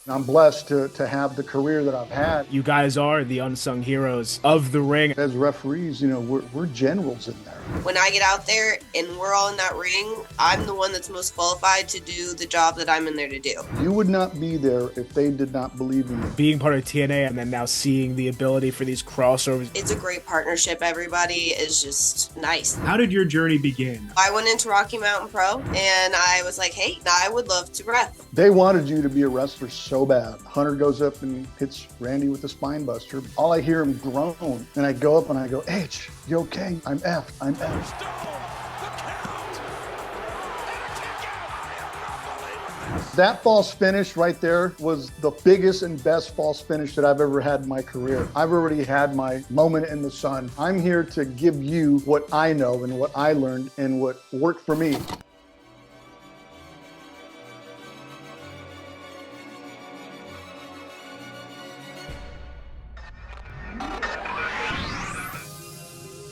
I'm blessed to have the career that I've had. You guys are the unsung heroes of the ring. As referees, we're generals in there. When I get out there and we're all in that ring, I'm the one that's most qualified to do the job that I'm in there to do. You would not be there if they did not believe in you. Being part of TNA and then now seeing the ability for these crossovers. It's a great partnership. Everybody is just nice. How did your journey begin? I went into Rocky Mountain Pro and I was like, hey, I would love to ref. They wanted you to be a wrestler so bad. Hunter goes up and hits Randy with a spine buster. All I hear him groan, and I go up and I go, H, you okay? I'm effed. I'm effed. That false finish right there was the biggest and best false finish that I've ever had in my career. I've already had my moment in the sun. I'm here to give you what I know and what I learned and what worked for me.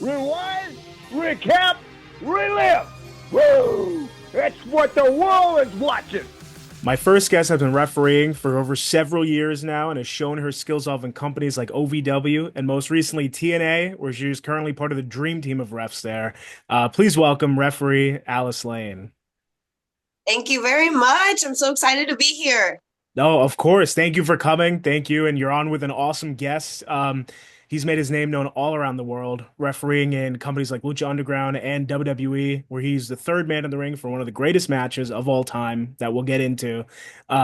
Rewind, recap, relive. Woo! That's what the world is watching. My first guest has been refereeing for over several years now and has shown her skills off in companies like OVW and most recently TNA, where she is currently part of the dream team of refs there. Please welcome referee Alice Lane. Thank you very much. I'm so excited to be here. No, of course. Thank you for coming. Thank you. And you're on with an awesome guest. He's made his name known all around the world, refereeing in companies like Lucha Underground and WWE, where he's the third man in the ring for one of the greatest matches of all time that we'll get into.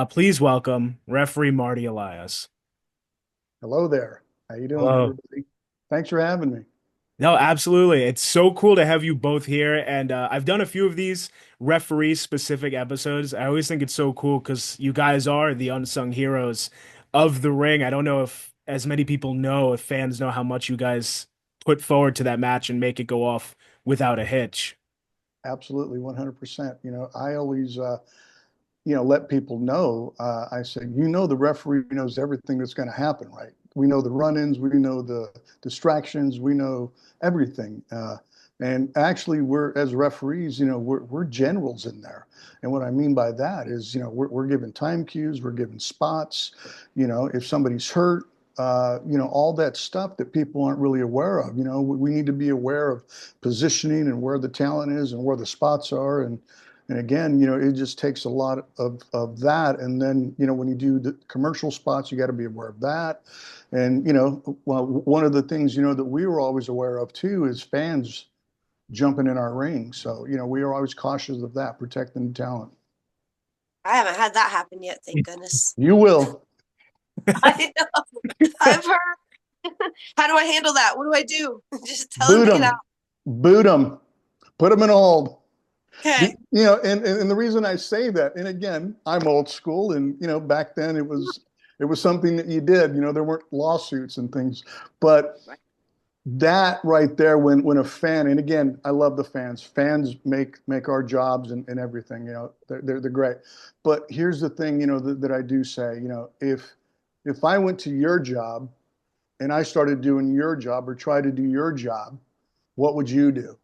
Please welcome referee Marty Elias. Hello there. How you doing, Hello. everybody? Thanks for having me. No, absolutely. It's so cool to have you both here. And I've done a few of these referee specific episodes. I always think it's so cool because you guys are the unsung heroes of the ring. I don't know if as many people know, if fans know how much you guys put forward to that match and make it go off without a hitch. Absolutely, 100%. I always, let people know. I say, the referee knows everything that's going to happen, right? We know the run-ins, we know the distractions, we know everything. And actually, as referees, we're generals in there. And what I mean by that is, we're given time cues, we're given spots. If somebody's hurt, all that stuff that people aren't really aware of. We need to be aware of positioning and where the talent is and where the spots are. And again, it just takes a lot of that. And then, when you do the commercial spots, you got to be aware of that. And, well, one of the things, that we were always aware of too is fans jumping in our ring. So, we are always cautious of that, protecting the talent. I haven't had that happen yet, thank goodness. You will. I know. I've heard. How do I handle that? What do I do? Just tell Boot them to get them. out. Boot them. Put them in hold. Okay. And the reason I say that, and again, I'm old school, and back then it was something that you did. There weren't lawsuits and things, but that right there, when a fan, and again, I love the fans. Fans make our jobs and everything. They're great. But here's the thing, that I do say, if I went to your job and I started doing your job or try to do your job, what would you do?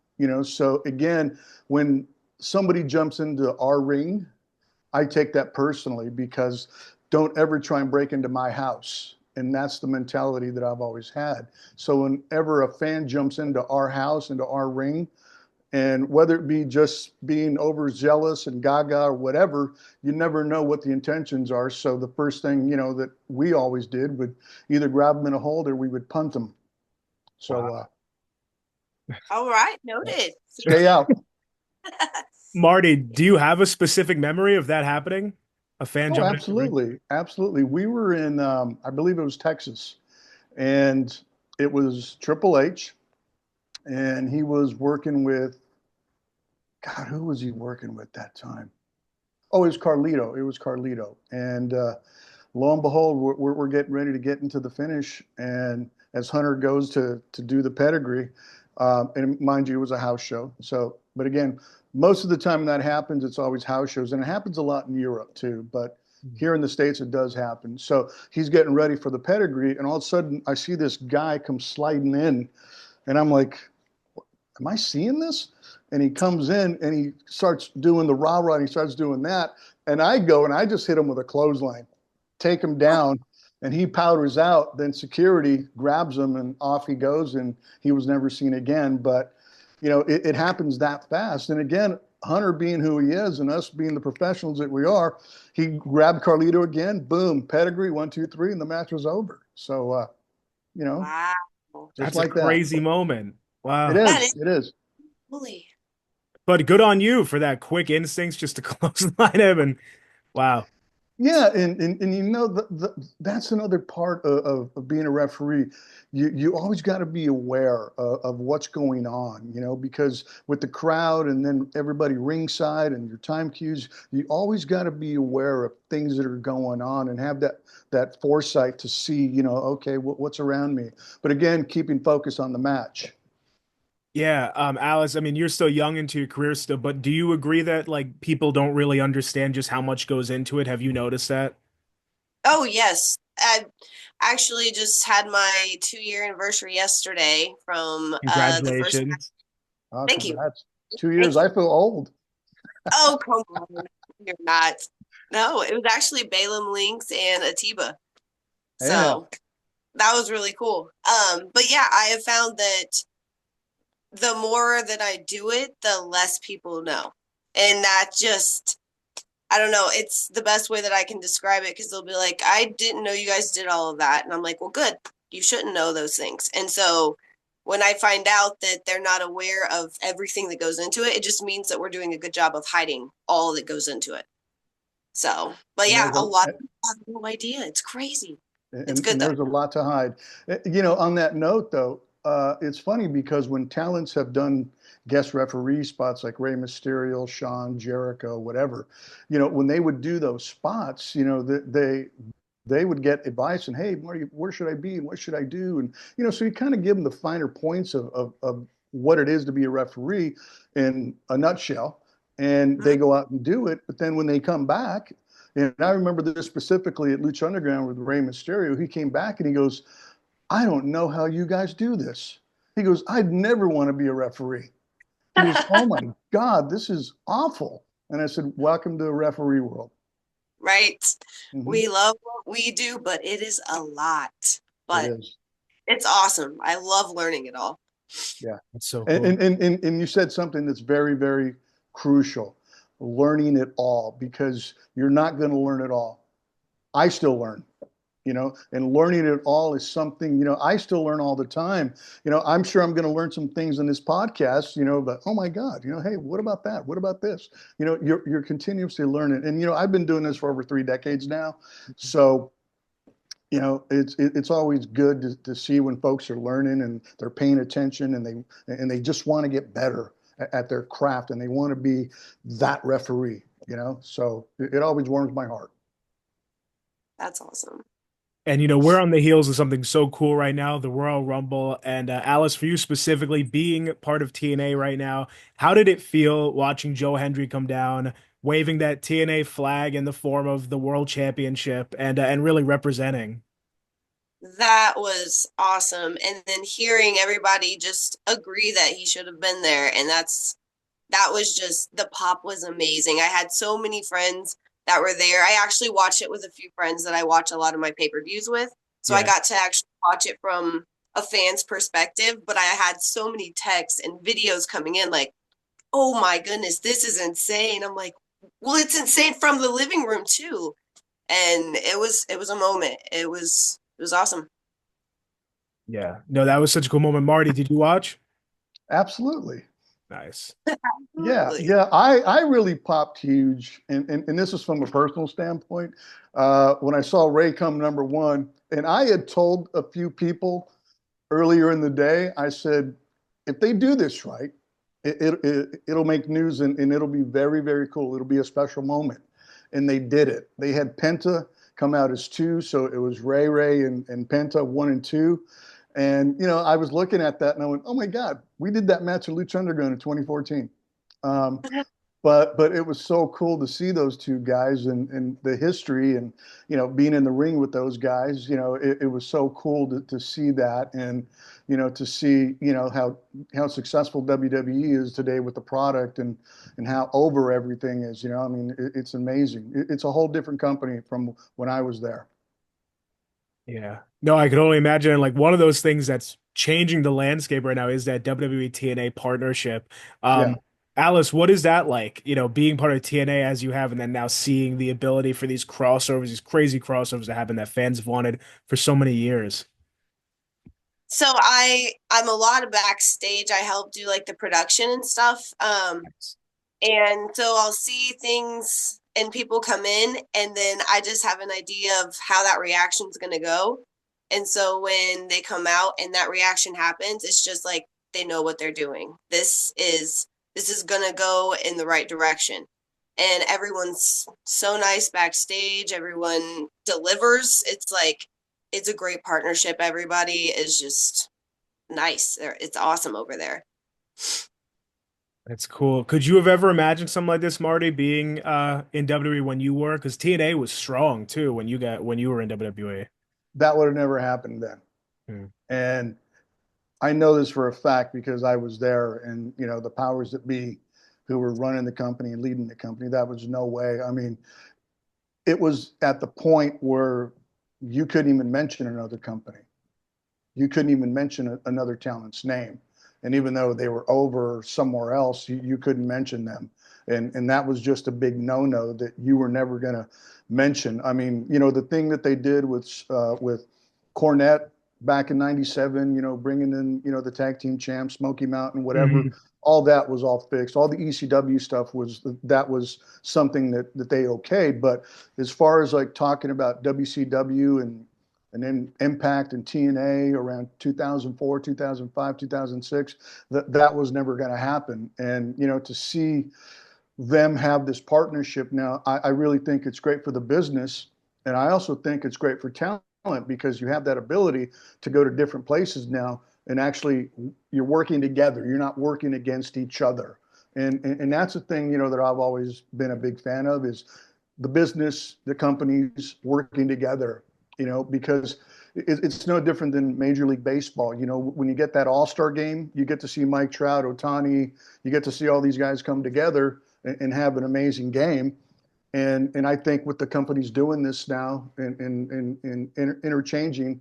So again, when somebody jumps into our ring, I take that personally because don't ever try and break into my house. And that's the mentality that I've always had. So whenever a fan jumps into our house, into our ring, and whether it be just being overzealous and gaga or whatever, you never know what the intentions are. So the first thing, that we always did would either grab them in a hold or we would punt them. So, All right, noted. stay out. Marty, do you have a specific memory of that happening? A fan Oh, jumping in the ring? absolutely. Absolutely. We were in, I believe it was Texas, and it was Triple H, and he was working with, God, who was he working with that time? Oh, it was Carlito. It was Carlito. And lo and behold, we're getting ready to get into the finish. And as Hunter goes to do the pedigree, and mind you, it was a house show. So, but again, most of the time that happens, it's always house shows. And it happens a lot in Europe too. But here in the States, it does happen. So he's getting ready for the pedigree. And all of a sudden, I see this guy come sliding in. And I'm like, am I seeing this? And he comes in and he starts doing the rah-rah and he starts doing that. And I go and I just hit him with a clothesline. take him down, and he powders out. Then security grabs him, and off he goes, and he was never seen again. But it happens that fast. And again, Hunter being who he is, and us being the professionals that we are, he grabbed Carlito again. Boom, pedigree, 1, 2, 3, and the match was over. So, Wow. just That's like a crazy moment. Wow. It is. It is. Holy. But good on you for that quick instincts just to clothesline him. And wow. Yeah, and that's another part of being a referee. You always got to be aware of what's going on, because with the crowd and then everybody ringside and your time cues, you always got to be aware of things that are going on and have that foresight to see, okay, what's around me. But again, keeping focus on the match. Yeah, Alice, I mean, you're still young into your career still, but do you agree that like people don't really understand just how much goes into it? Have you noticed that? Oh, yes. I actually just had my 2-year anniversary yesterday from the first. Congratulations. Oh, Thank you. congrats. 2 years. Thank you. I feel old. Oh, come on. You're not. No, it was actually Balaam Lynx and Atiba. So that was really cool. But yeah, I have found that the more that I do it, the less people know. And that just, I don't know, it's the best way that I can describe it, because they'll be like, I didn't know you guys did all of that. And I'm like, well, good. You shouldn't know those things. And so when I find out that they're not aware of everything that goes into it, it just means that we're doing a good job of hiding all that goes into it. So, but yeah, a lot of people have no idea. It's crazy. It's good and though. there's a lot to hide. On that note, though, it's funny because when talents have done guest referee spots like Rey Mysterio, Shawn, Jericho, whatever, when they would do those spots, they would get advice and, hey, Marty, where should I be and what should I do? And so you kind of give them the finer points of what it is to be a referee in a nutshell, and they go out and do it. But then when they come back, and I remember this specifically at Lucha Underground with Rey Mysterio, he came back and he goes, I don't know how you guys do this. He goes, I'd never want to be a referee. He goes, oh my God, this is awful. And I said, welcome to the referee world. Right. Mm-hmm. We love what we do, but it is a lot. But It is. It's awesome. I love learning it all. Yeah. That's so cool. And you said something that's very, very crucial, learning it all, because you're not going to learn it all. I still learn. And learning it all is something, I still learn all the time. I'm sure I'm going to learn some things in this podcast, but oh my God, hey, what about that? What about this? You're continuously learning. And, I've been doing this for over 3 decades now. So, it's always good to see when folks are learning and they're paying attention and they just want to get better at their craft and they want to be that referee, so it always warms my heart. That's awesome. And we're on the heels of something so cool right now, the Royal Rumble. And Alice, for you specifically, being part of TNA right now, how did it feel watching Joe Hendry come down, waving that TNA flag in the form of the World Championship, and really representing? That was awesome. And then hearing everybody just agree that he should have been there, and that was just, the pop was amazing. I had so many friends that were there. I actually watched it with a few friends that I watch a lot of my pay-per-views with. So I got to actually watch it from a fan's perspective, but I had so many texts and videos coming in like, oh my goodness, this is insane. I'm like, well, it's insane from the living room too. And it was a moment. It was awesome. Yeah. No, that was such a cool moment. Marty, did you watch? Absolutely. Nice. Yeah. I really popped huge, and this is from a personal standpoint. When I saw Ray come number 1, and I had told a few people earlier in the day, I said, if they do this right, it'll make news and it'll be very, very cool. It'll be a special moment. And they did it. They had Penta come out as 2, so it was Ray and Penta 1 and 2. And, I was looking at that and I went, oh my God, we did that match at Lucha Underground in 2014. but it was so cool to see those two guys and the history and being in the ring with those guys. It was so cool to see that, and to see how successful WWE is today with the product, and how over everything is. I mean, it's amazing. It's a whole different company from when I was there. Yeah. No, I can only imagine like one of those things that's changing the landscape right now is that WWE TNA partnership. Yeah. Alice, what is that like? Being part of TNA as you have, and then now seeing the ability for these crossovers, these crazy crossovers to happen that fans have wanted for so many years. So I'm a lot of backstage. I help do like the production and stuff. And so I'll see things and people come in, and then I just have an idea of how that reaction is going to go. And so when they come out and that reaction happens, it's just like they know what they're doing. This is going to go in the right direction. And everyone's so nice backstage. Everyone delivers. It's like it's a great partnership. Everybody is just nice. It's awesome over there. That's cool. Could you have ever imagined something like this, Marty, being in WWE when you were? Because TNA was strong too when you were in WWE. That would have never happened then. Hmm. And I know this for a fact because I was there, and the powers that be who were running the company and leading the company, that was no way. I mean, it was at the point where you couldn't even mention another company. You couldn't even mention another talent's name. And even though they were over somewhere else, you couldn't mention them. And that was just a big no-no that you were never going to mention. I mean, the thing that they did with Cornette back in '97, bringing in, the tag team champs, Smoky Mountain, whatever, all that was all fixed. All the ECW stuff was something that they okayed. But as far as like talking about WCW and then Impact and TNA around 2004, 2005, 2006, that was never going to happen. And, to see them have this partnership now, I really think it's great for the business. And I also think it's great for talent because you have that ability to go to different places now, and actually you're working together. You're not working against each other. And that's the thing, that I've always been a big fan of is the business, the companies working together, because it's no different than Major League Baseball. When you get that All-Star game, you get to see Mike Trout, Ohtani, you get to see all these guys come together and have an amazing game. And I think with the companies doing this now and interchanging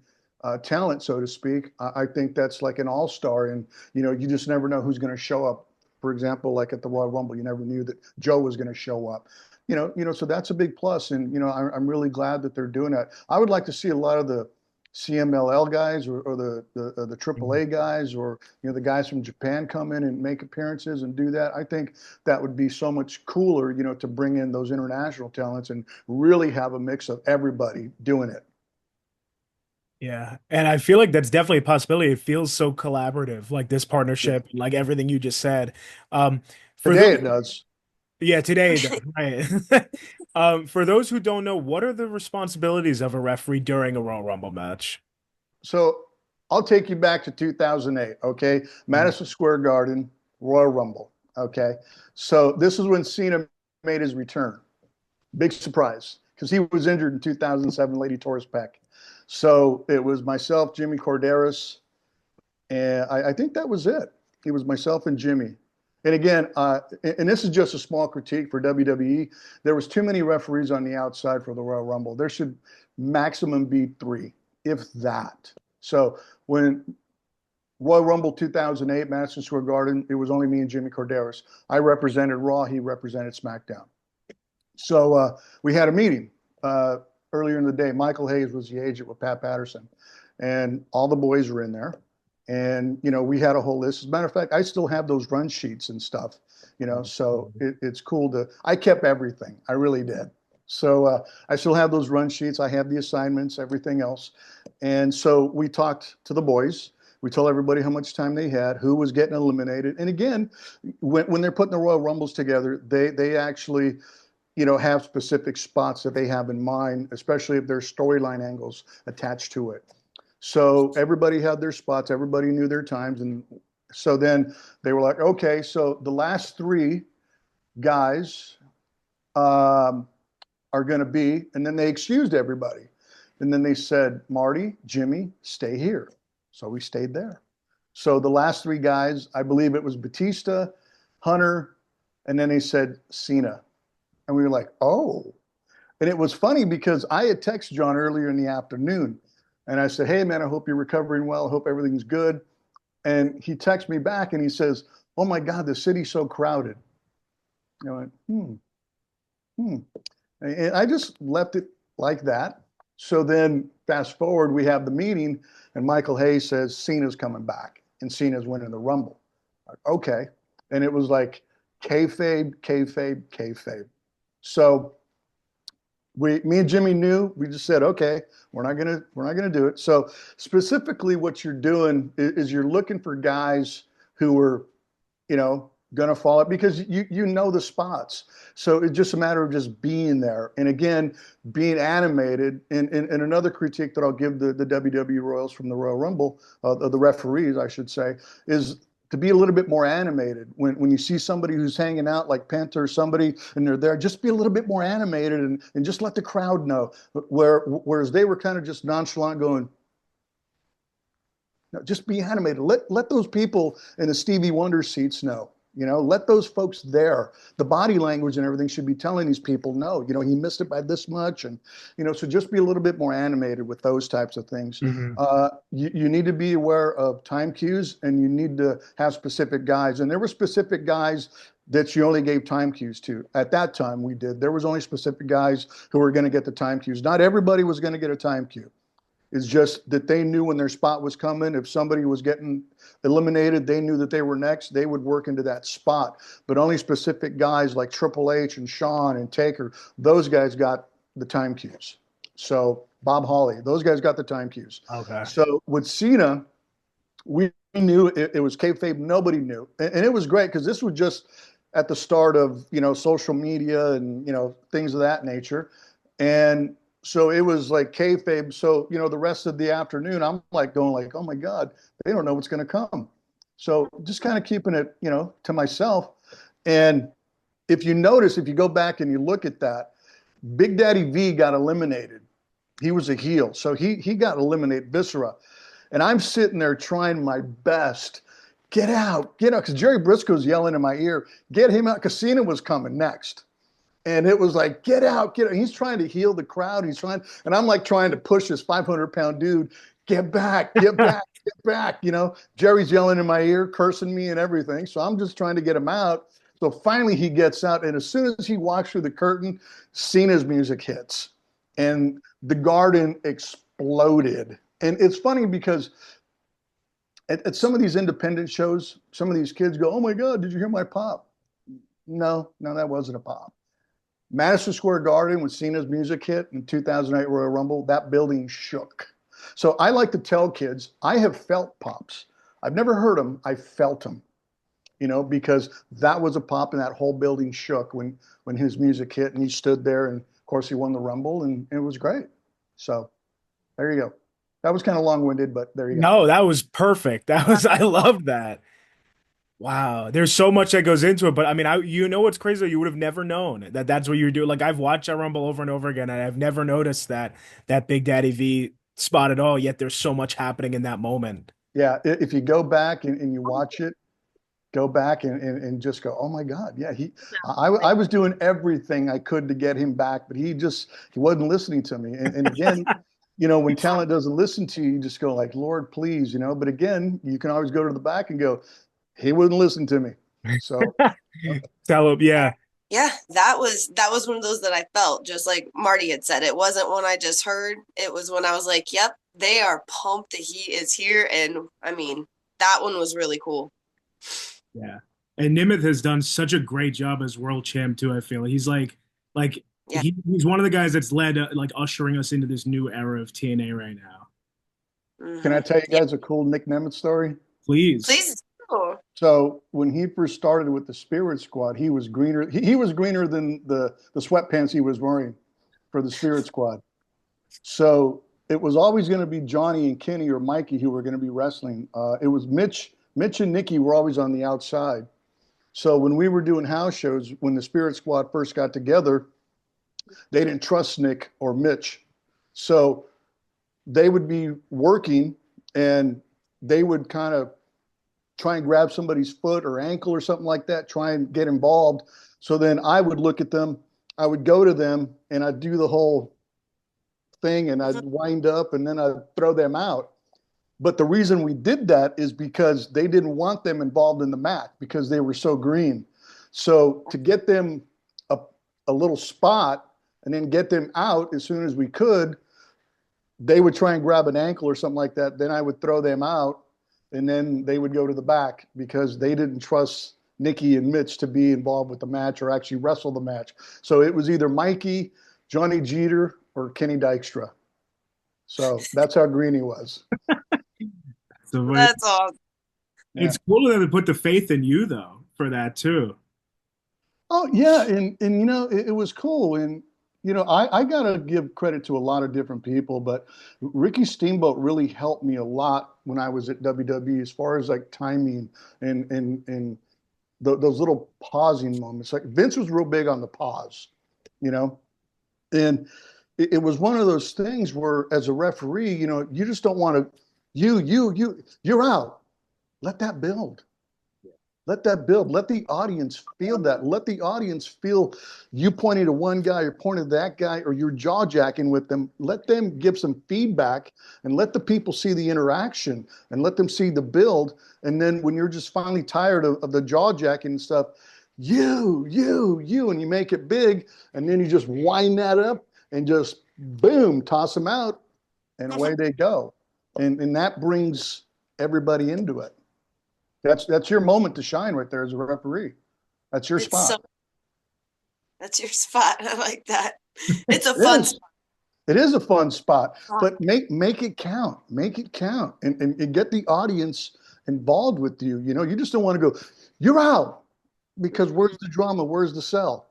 talent, so to speak, I think that's like an all-star. And, you just never know who's going to show up. For example, like at the Royal Rumble, you never knew that Joe was going to show up. So that's a big plus. And, I'm really glad that they're doing that. I would like to see a lot of the CMLL guys or the AAA guys or the guys from Japan come in and make appearances and do that. I think that would be so much cooler, to bring in those international talents and really have a mix of everybody doing it. Yeah. And I feel like that's definitely a possibility. It feels so collaborative, like this partnership, like everything you just said. For Today those, it does. yeah, today, right. For those who don't know, what are the responsibilities of a referee during a Royal Rumble match? So I'll take you back to 2008. Okay, Madison Square Garden, Royal Rumble. Okay, so this is when Cena made his return. Big surprise because he was injured in 2007, Lady Torres Peck. So it was myself, Jimmy Corderas, and I think that was it. It was myself and Jimmy. And again, and this is just a small critique for WWE. There was too many referees on the outside for the Royal Rumble. There should maximum be 3, if that. So when Royal Rumble 2008, Madison Square Garden, it was only me and Jimmy Corderas. I represented Raw. He represented SmackDown. So we had a meeting earlier in the day. Michael Hayes was the agent with Pat Patterson, and all the boys were in there. And, we had a whole list. As a matter of fact, I still have those run sheets and stuff, so it's cool I kept everything. I really did. So I still have those run sheets. I have the assignments, everything else. And so we talked to the boys. We told everybody how much time they had, who was getting eliminated. And again, when they're putting the Royal Rumbles together, they actually, have specific spots that they have in mind, especially if there's storyline angles attached to it. So everybody had their spots, everybody knew their times. And so then they were like, okay, so the last 3 guys are going to be, and then they excused everybody. And then they said, Marty, Jimmy, stay here. So we stayed there. So the last 3 guys, I believe it was Batista, Hunter, and then they said Cena. And we were like, oh. And it was funny because I had texted John earlier in the afternoon. And I said, hey, man, I hope you're recovering well. I hope everything's good. And he texted me back and he says, oh, my God, the city's so crowded. I went, And I just left it like that. So then fast forward, we have the meeting and Michael Hayes says Cena's coming back and Cena's winning the Rumble. Okay. And it was like kayfabe, kayfabe, kayfabe. So me and Jimmy knew, we just said, okay, we're not gonna do it. So specifically what you're doing is you're looking for guys who are, gonna fall up because you know the spots. So it's just a matter of just being there. And again, being animated. And another critique that I'll give the WWE Royals from the Royal Rumble, the referees, I should say, is to be a little bit more animated. When you see somebody who's hanging out like Penta or somebody and they're there, just be a little bit more animated and just let the crowd know. Whereas they were kind of just nonchalant going, no, just be animated. Let those people in the Stevie Wonder seats know. Let those folks there. The body language and everything should be telling these people, no, he missed it by this much. And, so just be a little bit more animated with those types of things. Mm-hmm. You need to be aware of time cues and you need to have specific guys. And there were specific guys that you only gave time cues to. At that time we did. There was only specific guys who were going to get the time cues. Not everybody was going to get a time cue. It's just that they knew when their spot was coming. If somebody was getting eliminated, they knew that they were next. They would work into that spot. But only specific guys like Triple H and Shawn and Taker, those guys got the time cues. So Bob Holly, those guys got the time cues. Okay. So with Cena, we knew it was kayfabe. Nobody knew. And it was great because this was just at the start of, social media and, things of that nature. And so it was like kayfabe. So, the rest of the afternoon, I'm like going like, oh my God, they don't know what's going to come. So just kind of keeping it, to myself. And if you notice, if you go back and you look at that, Big Daddy V got eliminated. He was a heel. So he got eliminated, Viscera. And I'm sitting there trying my best. Get out, because Jerry Briscoe's yelling in my ear, get him out, because Cena was coming next. And it was like, get out, get out. He's trying to heal the crowd. And I'm like trying to push this 500-pound dude, get back, get back, get back. Jerry's yelling in my ear, cursing me and everything. So I'm just trying to get him out. So finally he gets out. And as soon as he walks through the curtain, Cena's music hits. And the garden exploded. And it's funny because at some of these independent shows, some of these kids go, oh my God, did you hear my pop? No, that wasn't a pop. Madison Square Garden, when Cena's music hit in 2008 Royal Rumble, that building shook. So I like to tell kids, I have felt pops. I've never heard them, I felt them, because that was a pop and that whole building shook when his music hit and he stood there and of course he won the Rumble and it was great. So there you go. That was kind of long-winded, but there you go. No, that was perfect. I love that. Wow, there's so much that goes into it, but I mean, what's crazy? You would have never known that that's what you were doing. Like I've watched that Rumble over and over again, and I've never noticed that Big Daddy V spot at all. Yet there's so much happening in that moment. Yeah, if you go back and you watch it, go back and just go, oh my God, yeah, I was doing everything I could to get him back, but he wasn't listening to me. And again, when talent doesn't listen to you, you just go like, Lord, please, But again, you can always go to the back and go, he wouldn't listen to me. So tell him, yeah. Yeah, that was one of those that I felt, just like Marty had said. It wasn't one I just heard. It was when I was like, yep, they are pumped that he is here. And I mean, that one was really cool. Yeah. And Nimeth has done such a great job as world champ too, I feel. He's yeah. He's one of the guys that's led ushering us into this new era of TNA right now. Mm-hmm. Can I tell you guys a cool Nick Nemeth story? Please. So when he first started with the Spirit Squad, he was greener. He was greener than the sweatpants he was wearing for the Spirit Squad. So it was always going to be Johnny and Kenny or Mikey who were going to be wrestling. It was Mitch and Nikki were always on the outside. So when we were doing house shows, when the Spirit Squad first got together, they didn't trust Nick or Mitch. So they would be working and they would kind of try and grab somebody's foot or ankle or something like that, try and get involved. So then I would look at them, I would go to them and I'd do the whole thing and I'd wind up and then I'd throw them out. But the reason we did that is because they didn't want them involved in the match because they were so green. So to get them a little spot and then get them out as soon as we could, they would try and grab an ankle or something like that. Then I would throw them out and then they would go to the back because they didn't trust Nikki and Mitch to be involved with the match or actually wrestle the match. So it was either Mikey, Johnny Jeter, or Kenny Dykstra. So that's how green he was. So That's awesome. it's cool that they put the faith in you though for that too. Oh yeah, and you know it was cool, and you know I gotta give credit to a lot of different people, but Ricky Steamboat really helped me a lot when I was at WWE as far as like timing and those little pausing moments. Like Vince was real big on the pause, you know, and it was one of those things where as a referee, you know, you just don't want to you're out. Let that build. Let that build. Let the audience feel that. Let the audience feel you pointing to one guy or pointing to that guy or you're jaw jacking with them. Let them give some feedback and let the people see the interaction and let them see the build. And then when you're just finally tired of the jaw jacking and stuff, you, and you make it big and then you just wind that up and just boom, toss them out and away they go. And that brings everybody into it. That's your moment to shine right there as a referee. That's your spot. That's your spot. I like that. It's a It fun is. spot. It is a fun spot, but make it count. Make it count and get the audience involved with you. You know, you just don't want to go, you're out because where's the drama? Where's the sell?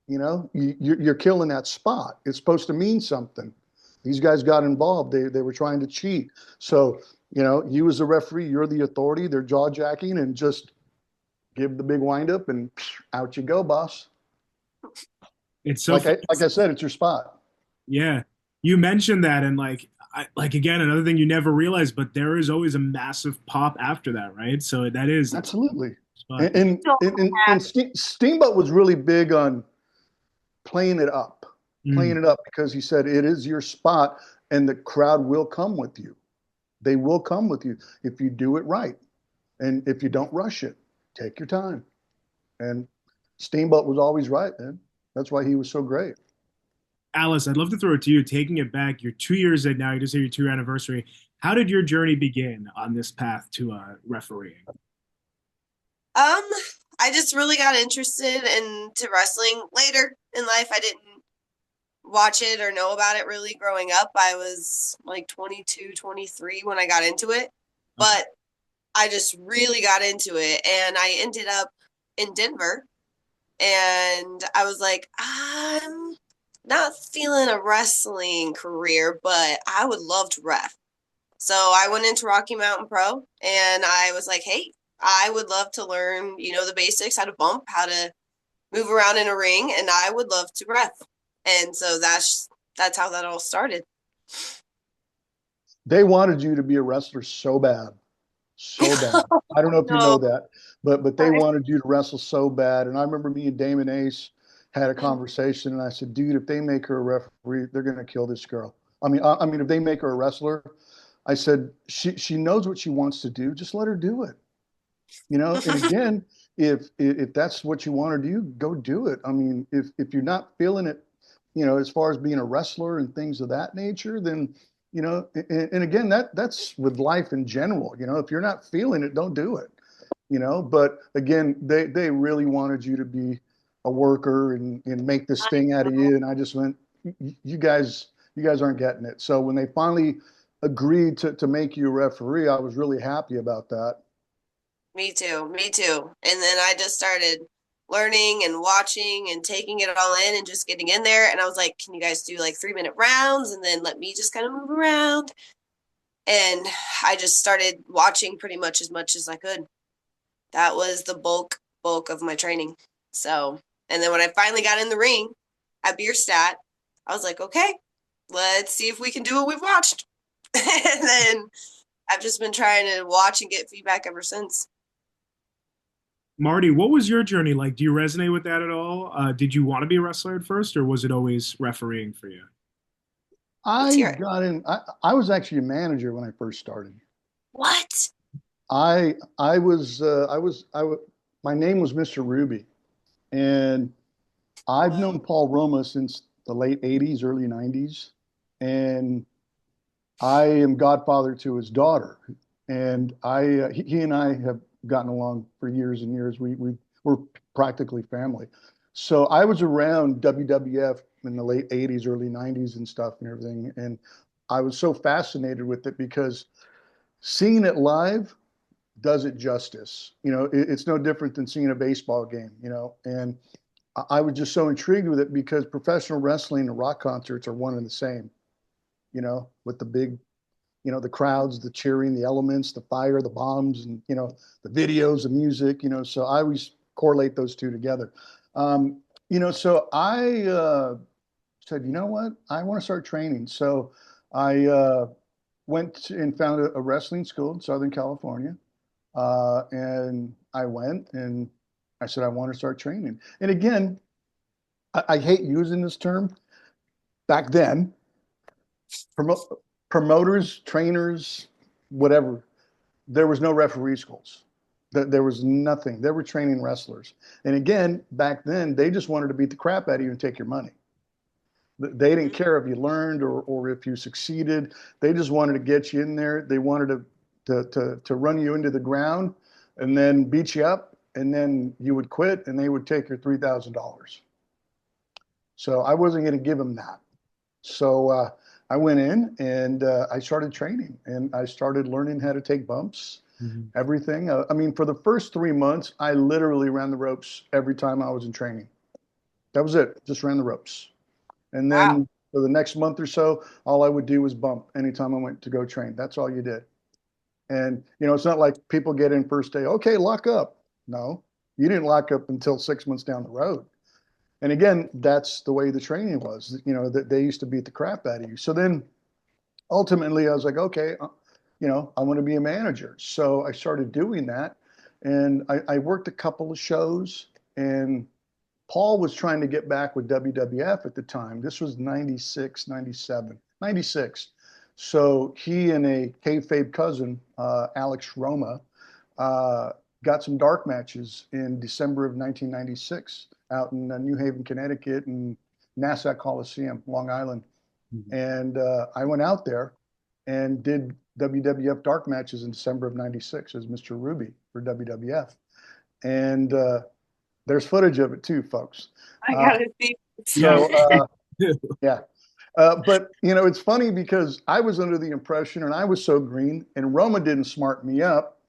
You know, you're killing that spot. It's supposed to mean something. These guys got involved. They were trying to cheat. So, you know, you as a referee, you're the authority. They're jaw jacking and just give the big wind up and out you go, boss. It's so like I said, it's your spot. yeah. You mentioned that and like again another thing you never realize, but there is always a massive pop after that, right? So that is Absolutely. spot. And Steamboat was really big on playing it up, because he said it is your spot and the crowd will come with you. They will come with you if you do it right. And if you don't rush it, take your time. And Steamboat was always right, man. That's why he was so great. Alice, I'd love to throw it to you. Taking it back, you're 2 years in now. You just had your 2-year anniversary. How did your journey begin on this path to refereeing? I just really got interested into wrestling later in life. I didn't watch it or know about it really growing up. I was like 22, 23 when I got into it, but I just really got into it and I ended up in Denver and I was like, I'm not feeling a wrestling career, but I would love to ref. So I went into Rocky Mountain Pro and I was like, hey, I would love to learn, you know, the basics, how to bump, how to move around in a ring, and I would love to ref. And so that's how that all started. They wanted you to be a wrestler so bad. So bad. I don't know if you know that, but they wanted you to wrestle so bad. And I remember me and Damon Ace had a conversation and I said, dude, if they make her a referee, they're going to kill this girl. I mean, if they make her a wrestler, I said, she knows what she wants to do. Just let her do it. You know, and again, if that's what you want to do, go do it. I mean, if you're not feeling it, you know, as far as being a wrestler and things of that nature, then, you know, and again, that's with life in general. You know, if you're not feeling it, don't do it. You know, but again, they really wanted you to be a worker and make this thing out of you. And I just went, you guys aren't getting it. So when they finally agreed to make you a referee, I was really happy about that. Me too. And then I just started learning and watching and taking it all in and just getting in there. And I was like, can you guys do like 3-minute rounds and then let me just kind of move around? And I just started watching pretty much as I could. That was the bulk bulk of my training. So, and then when I finally got in the ring at Bierstadt, I was like, okay, let's see if we can do what we've watched. And then I've just been trying to watch and get feedback ever since. Marty, what was your journey like? Do you resonate with that at all? Did you want to be a wrestler at first, or was it always refereeing for you? Let's I hear it. got in. I was actually a manager when I first started. What? I was my name was Mr. Ruby, and I've known Paul Roma since the late '80s, early '90s, and I am godfather to his daughter, and he and I have gotten along for years and years. We're practically family. So I was around WWF in the late '80s, early '90s, and stuff and everything, and I was so fascinated with it because seeing it live does it justice. It's no different than seeing a baseball game. And I was just so intrigued with it because professional wrestling and rock concerts are one and the same. With the big, the crowds, the cheering, the elements, the fire, the bombs, and the videos, the music. So I always correlate those two together. So I said, you know what, I want to start training. So I went and found a wrestling school in Southern California. And I went and I said, I want to start training. And again, I hate using this term. Back then, promoters, trainers, whatever, there was no referee schools. There was nothing. They were training wrestlers. And again, back then, they just wanted to beat the crap out of you and take your money. They didn't care if you learned or if you succeeded. They just wanted to get you in there. They wanted to run you into the ground and then beat you up, and then you would quit and they would take your $3,000. So I wasn't going to give them that. So I went in and I started training, and I started learning how to take bumps, everything. I mean, for the first 3 months, I literally ran the ropes every time I was in training. That was it. Just ran the ropes. And then Wow. for the next month or so, all I would do was bump anytime I went to go train. That's all you did. And, it's not like people get in first day, okay, lock up. No, you didn't lock up until 6 months down the road. And again, that's the way the training was, that they used to beat the crap out of you. So then ultimately I was like, okay, I want to be a manager. So I started doing that, and I worked a couple of shows, and Paul was trying to get back with WWF at the time. This was 96, 97, 96. So he and a kayfabe cousin, Alex Roma, got some dark matches in December of 1996 out in New Haven, Connecticut, and Nassau Coliseum, Long Island. And I went out there and did WWF dark matches in December of 96 as Mr. Ruby for WWF. And there's footage of it too, folks. I gotta see. So, yeah. But, it's funny because I was under the impression, and I was so green, and Roma didn't smart me up.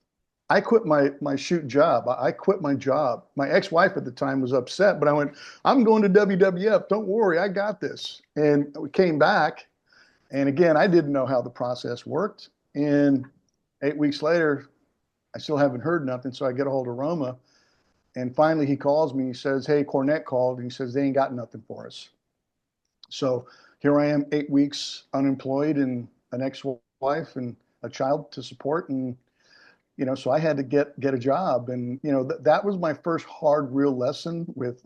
I quit my shoot job. I quit my job. My ex-wife at the time was upset, but I went, I'm going to WWF. Don't worry, I got this. And we came back. And again, I didn't know how the process worked. And 8 weeks later, I still haven't heard nothing. So I get a hold of Roma. And finally he calls me. He says, hey, Cornette called. And he says, they ain't got nothing for us. So here I am, 8 weeks unemployed, and an ex-wife and a child to support. And, so I had to get a job. And, that was my first hard, real lesson with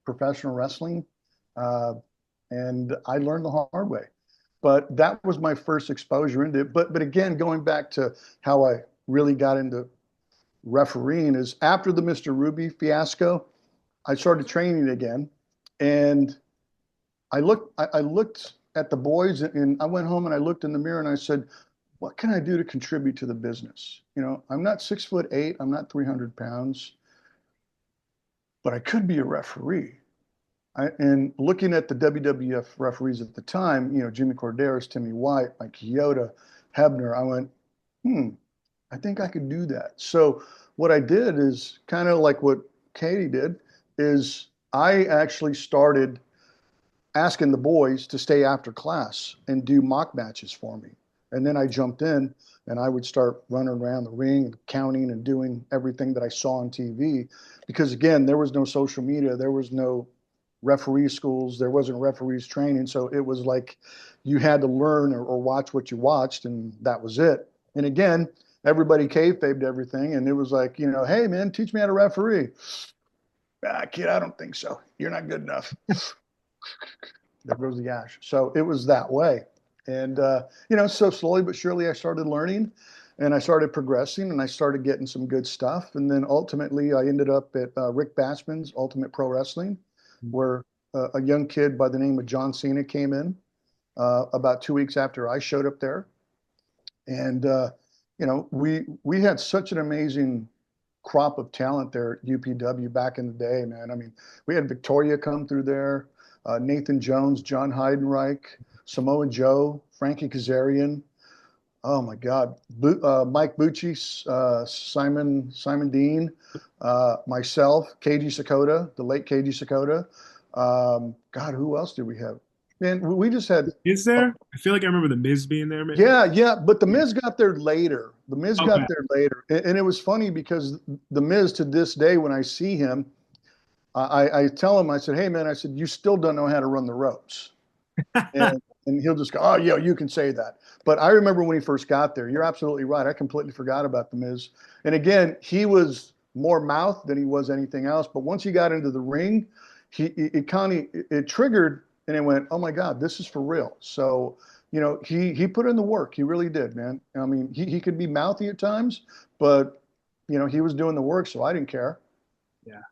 professional wrestling. And I learned the hard way. But that was my first exposure into it. But again, going back to how I really got into refereeing is after the Mr. Ruby fiasco, I started training again. And I looked at the boys, and I went home and I looked in the mirror and I said, what can I do to contribute to the business? I'm not 6'8", I'm not 300 pounds, but I could be a referee. And looking at the WWF referees at the time, Jimmy Corderas, Timmy White, Mike Chioda, Hebner, I went, I think I could do that. So what I did is kind of like what Katie did, is I actually started asking the boys to stay after class and do mock matches for me. And then I jumped in and I would start running around the ring and counting and doing everything that I saw on TV. Because again, there was no social media, there was no referee schools, there wasn't referees training. So it was like you had to learn or watch what you watched, and that was it. And again, everybody kayfabed everything, and it was like, hey man, teach me how to referee. Ah, kid, I don't think so. You're not good enough. There goes the ash. So it was that way. And, so slowly but surely I started learning and I started progressing and I started getting some good stuff. And then ultimately I ended up at Rick Bassman's Ultimate Pro Wrestling, where a young kid by the name of John Cena came in about 2 weeks after I showed up there. And, we had such an amazing crop of talent there at UPW back in the day, man. I mean, we had Victoria come through there, Nathan Jones, John Heidenreich, Samoa Joe, Frankie Kazarian. Oh my God, Mike Bucci, Simon Dean, myself, KG Sakota, the late KG Sakota. God, who else did we have? Man, we just had. Is there? I feel like I remember the Miz being there. Maybe. Yeah, but the Miz got there later. The Miz got Okay. there later, and it was funny because the Miz, to this day, when I see him, I tell him, I said, "Hey man," I said, "you still don't know how to run the ropes," and he'll just go, "Oh yeah, you can say that." But I remember when he first got there. You're absolutely right. I completely forgot about the Miz. And again, he was more mouth than he was anything else. But once he got into the ring, it triggered, and it went, "Oh my God, this is for real." So he put in the work. He really did, man. I mean, he could be mouthy at times, but he was doing the work, so I didn't care. Yeah.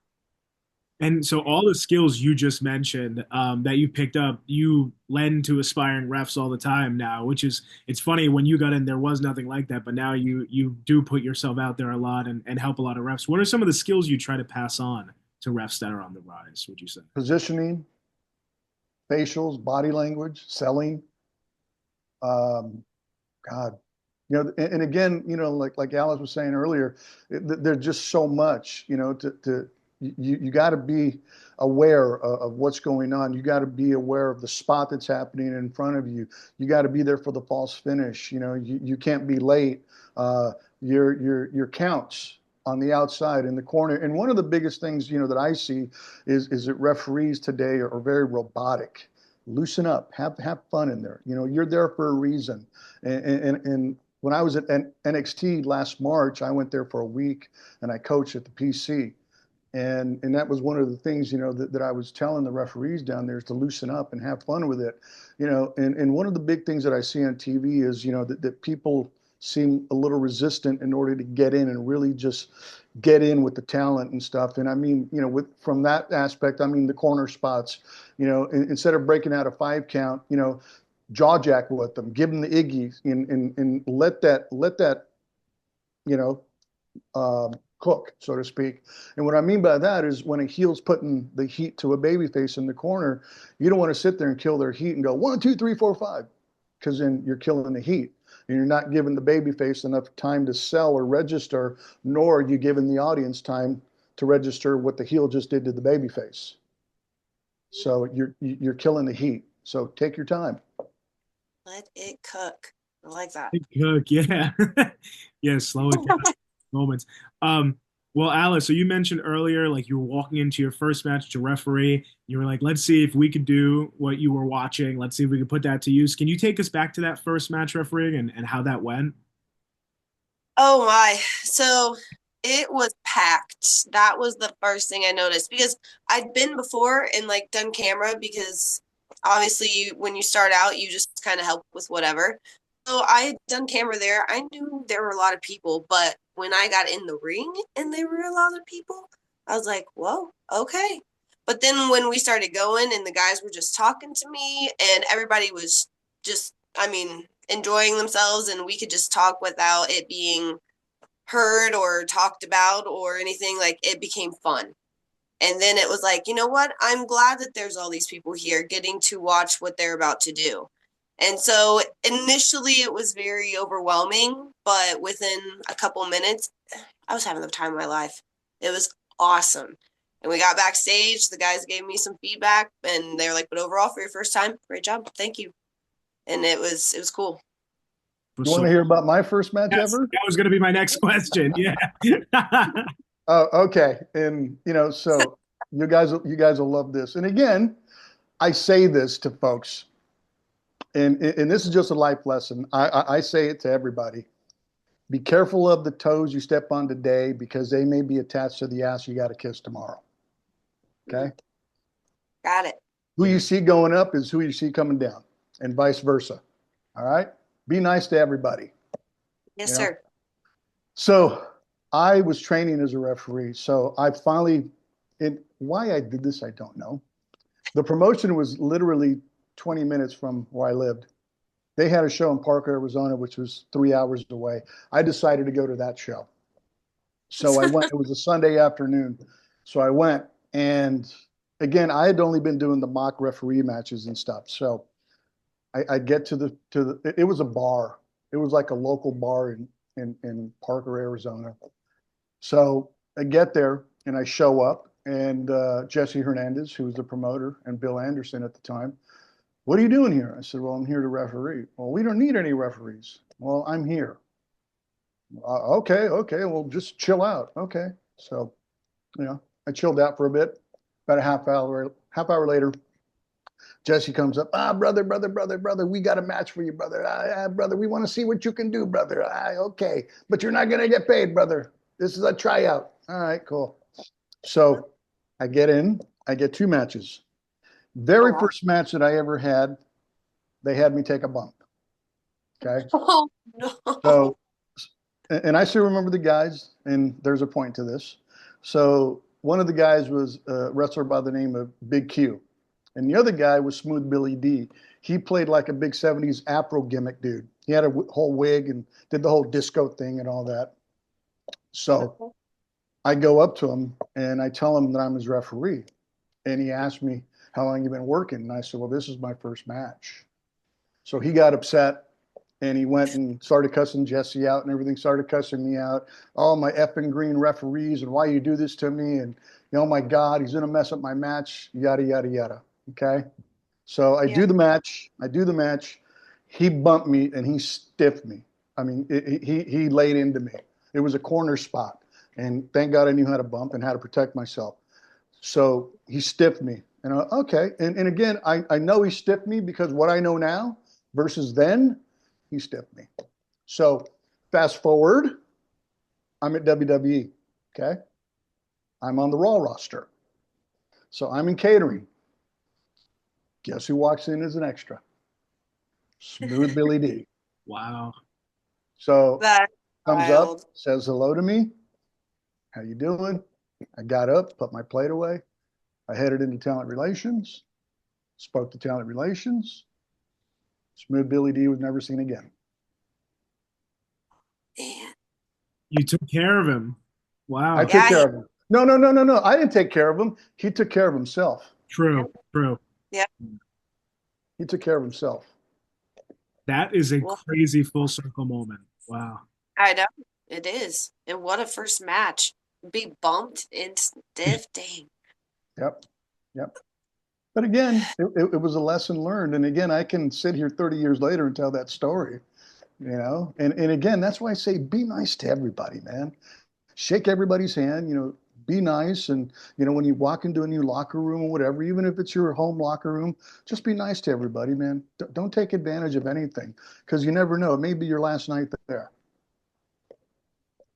And so all the skills you just mentioned that you picked up, you lend to aspiring refs all the time now, which is, it's funny, when you got in, there was nothing like that, but now you do put yourself out there a lot and help a lot of refs. What are some of the skills you try to pass on to refs that are on the rise, would you say? Positioning, facials, body language, selling. God, and again, like Alice was saying earlier, there's just so much, you got to be aware of what's going on. You got to be aware of the spot that's happening in front of you. You got to be there for the false finish. You can't be late. Your counts on the outside in the corner. And one of the biggest things, that I see is that referees today are very robotic. Loosen up, have fun in there. You're there for a reason. And when I was at NXT last March, I went there for a week and I coached at the PC. And that was one of the things, that I was telling the referees down there, is to loosen up and have fun with it. And one of the big things that I see on TV is, that people seem a little resistant in order to get in and really just get in with the talent and stuff. And I mean, from that aspect, I mean, the corner spots, instead of breaking out a 5 count, jaw jack with them, give them the Iggy and let that, cook, so to speak. And what I mean by that is when a heel's putting the heat to a babyface in the corner, you don't want to sit there and kill their heat and go 1, 2, 3, 4, 5, because then you're killing the heat and you're not giving the babyface enough time to sell or register, nor are you giving the audience time to register what the heel just did to the babyface. So you're killing the heat. So take your time. Let it cook. I like that. Cook, yeah. Yeah, slow it down. Moments. Well, Alice, so you mentioned earlier, like you were walking into your first match to referee. You were like, let's see if we could do what you were watching. Let's see if we could put that to use. Can you take us back to that first match refereeing and how that went? Oh my. So it was packed. That was the first thing I noticed, because I'd been before and like done camera, because obviously when you start out, you just kind of help with whatever. So I had done camera there. I knew there were a lot of people, but when I got in the ring and there were a lot of people, I was like, whoa, okay. But then when we started going and the guys were just talking to me and everybody was just, enjoying themselves, and we could just talk without it being heard or talked about or anything, like it became fun. And then it was like, you know what? I'm glad that there's all these people here getting to watch what they're about to do. And so initially it was very overwhelming, but within a couple minutes, I was having the time of my life. It was awesome. And we got backstage, the guys gave me some feedback and they were like, but overall for your first time, great job. Thank you. And it was cool. for You want to hear about my first match Yes, ever? that was going to be my next question. Yeah. Oh, okay. And so you guys will love this. And again, I say this to folks, and this is just a life lesson. I say it to everybody. Be careful of the toes you step on today, because they may be attached to the ass you got to kiss tomorrow. Okay? Got it. Who you see going up is who you see coming down, and vice versa. All right? Be nice to everybody. Yes, sir. So I was training as a referee. So I finally, why I did this, I don't know. The promotion was literally 20 minutes from where I lived. They had a show in Parker, Arizona, which was 3 hours away. I decided to go to that show. So I went. It was a Sunday afternoon. So I went. And again, I had only been doing the mock referee matches and stuff. So I get to the, it was a bar. It was like a local bar in Parker, Arizona. So I get there and I show up, and Jesse Hernandez, who was the promoter, and Bill Anderson at the time, what are you doing here? I said, well, I'm here to referee. Well, we don't need any referees. Well, I'm here. Okay, well, just chill out. Okay. So, I chilled out for a bit. About a half hour later, Jesse comes up. Brother, we got a match for you, brother. Brother, we want to see what you can do, brother. Okay, but you're not going to get paid, brother. This is a tryout. All right, cool. So I get in. I get 2 matches. Very first match that I ever had, they had me take a bump. Okay. Oh, no. So, and I still remember the guys, and there's a point to this. So one of the guys was a wrestler by the name of Big Q, and the other guy was Smooth Billy D. He played like a big 70s Afro gimmick dude. He had a whole wig and did the whole disco thing and all that. So I go up to him and I tell him that I'm his referee. And he asked me, how long you been working? And I said, well, this is my first match. So he got upset, and he went and started cussing Jesse out, and everything started cussing me out. Oh, my effing green referees, and why you do this to me? And, oh my God, he's going to mess up my match, yada, yada, yada. Okay. So I do the match. He bumped me and he stiffed me. I mean, he laid into me. It was a corner spot. And thank God I knew how to bump and how to protect myself. So he stiffed me. And okay. And again, I know he stiffed me because what I know now versus then, he stiffed me. So fast forward, I'm at WWE. Okay. I'm on the Raw roster. So I'm in catering. Guess who walks in as an extra? Smooth Billy D. Wow. So That's comes wild. up, says hello to me. How you doing? I got up, put my plate away. I headed into talent relations, spoke to talent relations. Smooth Billy D was never seen again. Man. You took care of him. Wow. I took care of him. No. I didn't take care of him. He took care of himself. True. Yep. He took care of himself. That is a crazy full circle moment. Wow. I know. It is. And what a first match. Be bumped and stiff. Dang. Yep. But again, it was a lesson learned. And again, I can sit here 30 years later and tell that story, And again, that's why I say be nice to everybody, man. Shake everybody's hand, be nice. And, when you walk into a new locker room or whatever, even if it's your home locker room, just be nice to everybody, man. Don't take advantage of anything, because you never know. It may be your last night there.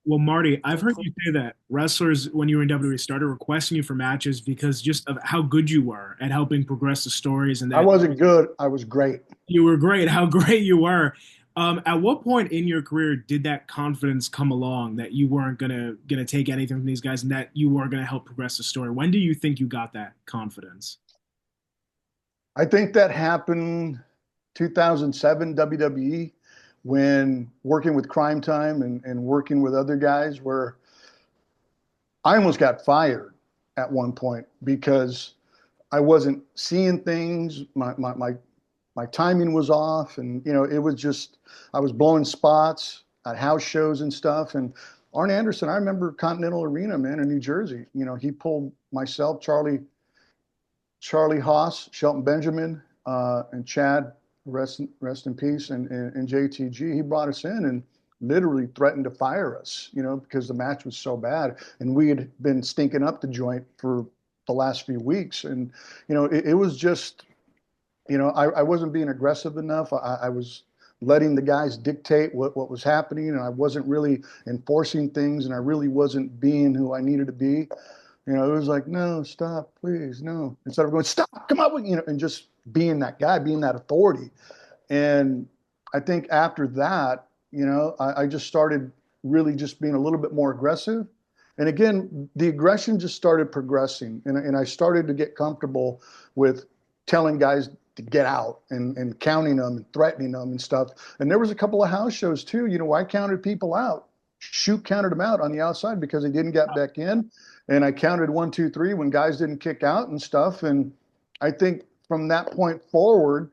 Well, Marty, I've heard you say that wrestlers, when you were in WWE, started requesting you for matches because just of how good you were at helping progress the stories. And that I wasn't good. I was great. You were great. How great you were. At what point in your career did that confidence come along that you weren't gonna take anything from these guys and that you were gonna help progress the story? When do you think you got that confidence? I think that happened 2007 WWE, when working with Crime Time and working with other guys, where I almost got fired at one point because I wasn't seeing things. My timing was off, and it was just, I was blowing spots at house shows and stuff. And Arn Anderson, I remember Continental Arena, man, in New Jersey. He pulled myself, Charlie Haas, Shelton Benjamin, and Chad rest in peace, and JTG, he brought us in and literally threatened to fire us, because the match was so bad, and we had been stinking up the joint for the last few weeks, and it was just, I wasn't being aggressive enough. I was letting the guys dictate what was happening, and I wasn't really enforcing things, and I really wasn't being who I needed to be. It was like, no, stop, please, no. Instead of going, stop, come on, and just being that guy, being that authority. And I think after that, I just started really just being a little bit more aggressive. And again, the aggression just started progressing. And I started to get comfortable with telling guys to get out and counting them and threatening them and stuff. And there was a couple of house shows too. I counted people out. Shoot counted them out on the outside because they didn't get back in. And I counted 1, 2, 3 when guys didn't kick out and stuff. And I think from that point forward,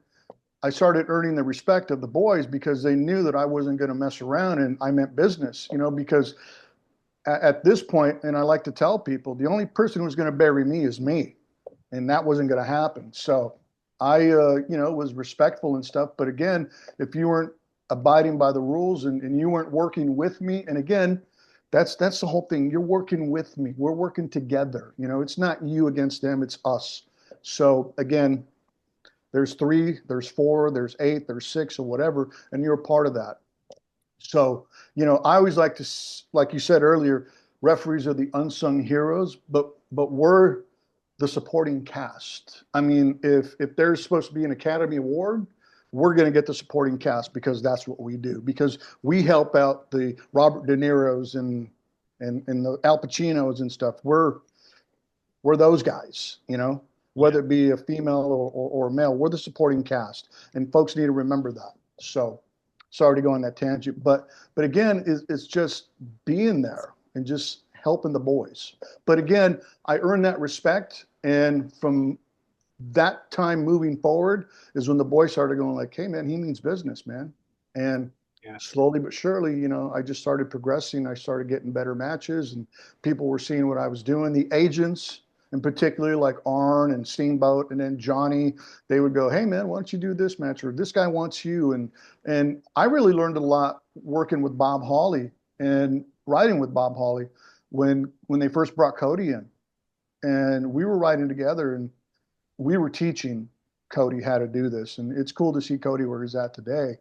I started earning the respect of the boys because they knew that I wasn't going to mess around and I meant business, because at this point, and I like to tell people, the only person who's going to bury me is me. And that wasn't going to happen. So I, was respectful and stuff. But again, if you weren't abiding by the rules and you weren't working with me, and again, that's the whole thing. You're working with me. We're working together. It's not you against them. It's us. So again, there's 3, there's 4, there's 8, there's 6 or whatever, and you're a part of that. So, I always like to, like you said earlier, referees are the unsung heroes, but we're the supporting cast. I mean, if there's supposed to be an Academy Award, we're going to get the supporting cast because that's what we do. Because we help out the Robert De Niro's and the Al Pacinos and stuff. We're those guys, whether it be a female or male. We're the supporting cast, and folks need to remember that. So, sorry to go on that tangent, but again, it's just being there and just helping the boys. But again, I earned that respect, and from that time moving forward is when the boys started going like, hey man, he means business, man. And slowly but surely, I just started progressing. I started getting better matches and people were seeing what I was doing. The agents in particular, like Arn and Steamboat and then Johnny, they would go, hey man, why don't you do this match? Or this guy wants you. And I really learned a lot working with Bob Hawley and riding with Bob Hawley when they first brought Cody in. And we were riding together and we were teaching Cody how to do this. And it's cool to see Cody where he's at today.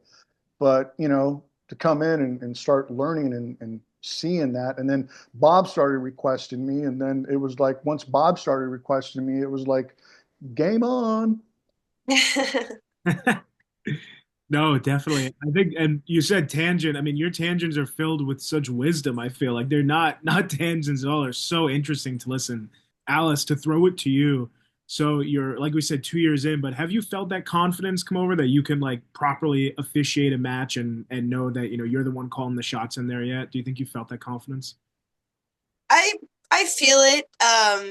But, to come in and start learning and seeing that. And then Bob started requesting me. And then it was like, once Bob started requesting me, it was like, game on. No, definitely. I think, and you said tangent. I mean, your tangents are filled with such wisdom. I feel like they're not tangents at all. They're so interesting to listen. Alice, to throw it to you. So you're, like we said, 2 years in, but have you felt that confidence come over that you can like properly officiate a match and know that, you're the one calling the shots in there yet? Do you think you felt that confidence? I feel it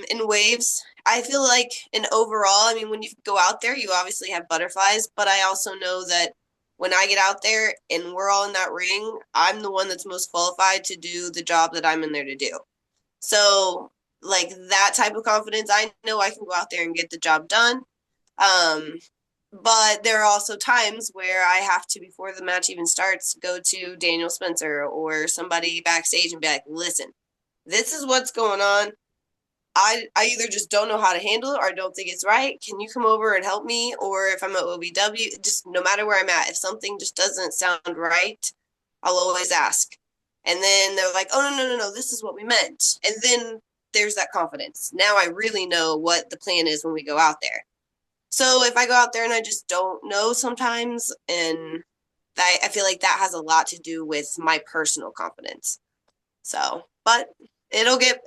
in waves. I feel like in overall, I mean, when you go out there, you obviously have butterflies, but I also know that when I get out there and we're all in that ring, I'm the one that's most qualified to do the job that I'm in there to do. So like that type of confidence, I know I can go out there and get the job done. But there are also times where I have to, before the match even starts, go to Daniel Spencer or somebody backstage and be like, listen, this is what's going on. I either just don't know how to handle it or I don't think it's right. Can you come over and help me? Or if I'm at OVW, just no matter where I'm at, if something just doesn't sound right, I'll always ask. And then they're like, oh, no, this is what we meant. And then there's that confidence. Now I really know what the plan is when we go out there. So if I go out there and I just don't know sometimes, and I feel like that has a lot to do with my personal confidence. So, but it'll get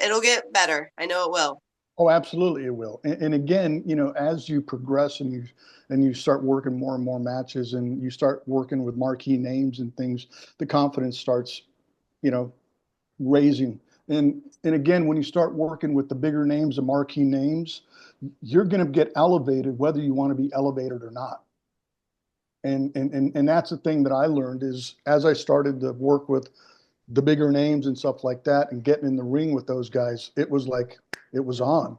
better. I know it will. Oh, absolutely it will. And again, as you progress and you start working more and more matches and you start working with marquee names and things, the confidence starts, raising. And again, when you start working with the bigger names, the marquee names, you're going to get elevated whether you want to be elevated or not. And that's the thing that I learned is as I started to work with the bigger names and stuff like that and getting in the ring with those guys, it was like it was on.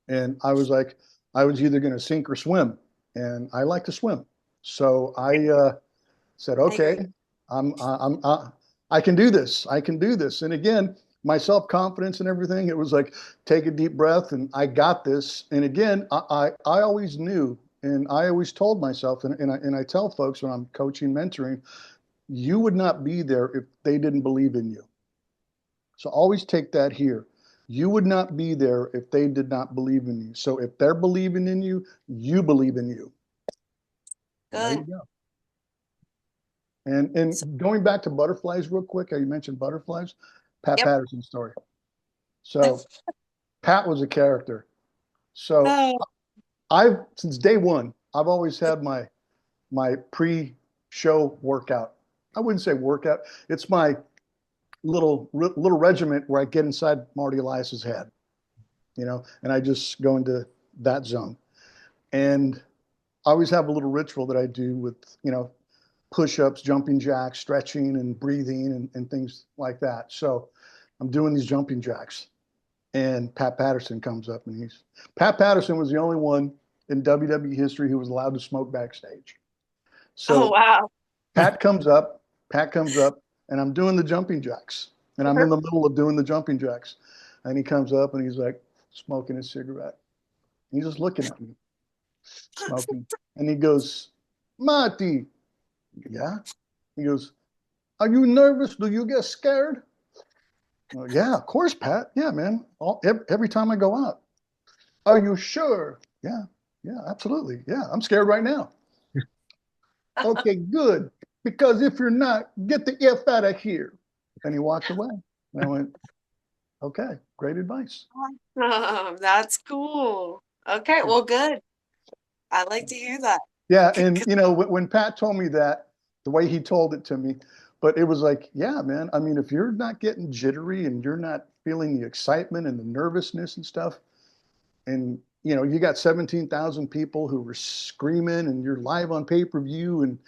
And I was like, I was either going to sink or swim. And I like to swim. So I said, okay, I can do this. I can do this. And again, my self-confidence and everything, it was like, take a deep breath and I got this. And again, I always knew, and I always told myself, and I tell folks when I'm coaching, mentoring, you would not be there if they didn't believe in you. So always take that here. You would not be there if they did not believe in you. So if they're believing in you, you believe in you. There you Good. go. And going back to butterflies real quick, you mentioned butterflies, Pat Yep. Patterson's story. So Pat was a character. So Oh, since day one, I've always had my pre-show workout. I wouldn't say workout. It's my little regiment where I get inside Marty Elias's head, and I just go into that zone. And I always have a little ritual that I do with, push-ups, jumping jacks, stretching and breathing and things like that. So I'm doing these jumping jacks and Pat Patterson comes up and Pat Patterson was the only one in WWE history who was allowed to smoke backstage. So wow. Pat comes up and I'm doing the jumping jacks and I'm in the middle of doing the jumping jacks. And he comes up and he's like smoking his cigarette. He's just looking at me, smoking. And he goes, Marty. Yeah. He goes, are you nervous? Do you get scared? Well, yeah, of course, Pat. Yeah, man. Every time I go out. Are you sure? Yeah, absolutely. Yeah, I'm scared right now. Okay, good. Because if you're not, get the F out of here. And he walked away. And I went, okay, great advice. That's cool. Okay, well, good. I like to hear that. Yeah, and when Pat told me that, the way he told it to me, but it was like, yeah, man. I mean, if you're not getting jittery and you're not feeling the excitement and the nervousness and stuff, and you got 17,000 people who were screaming, and you're live on pay-per-view, and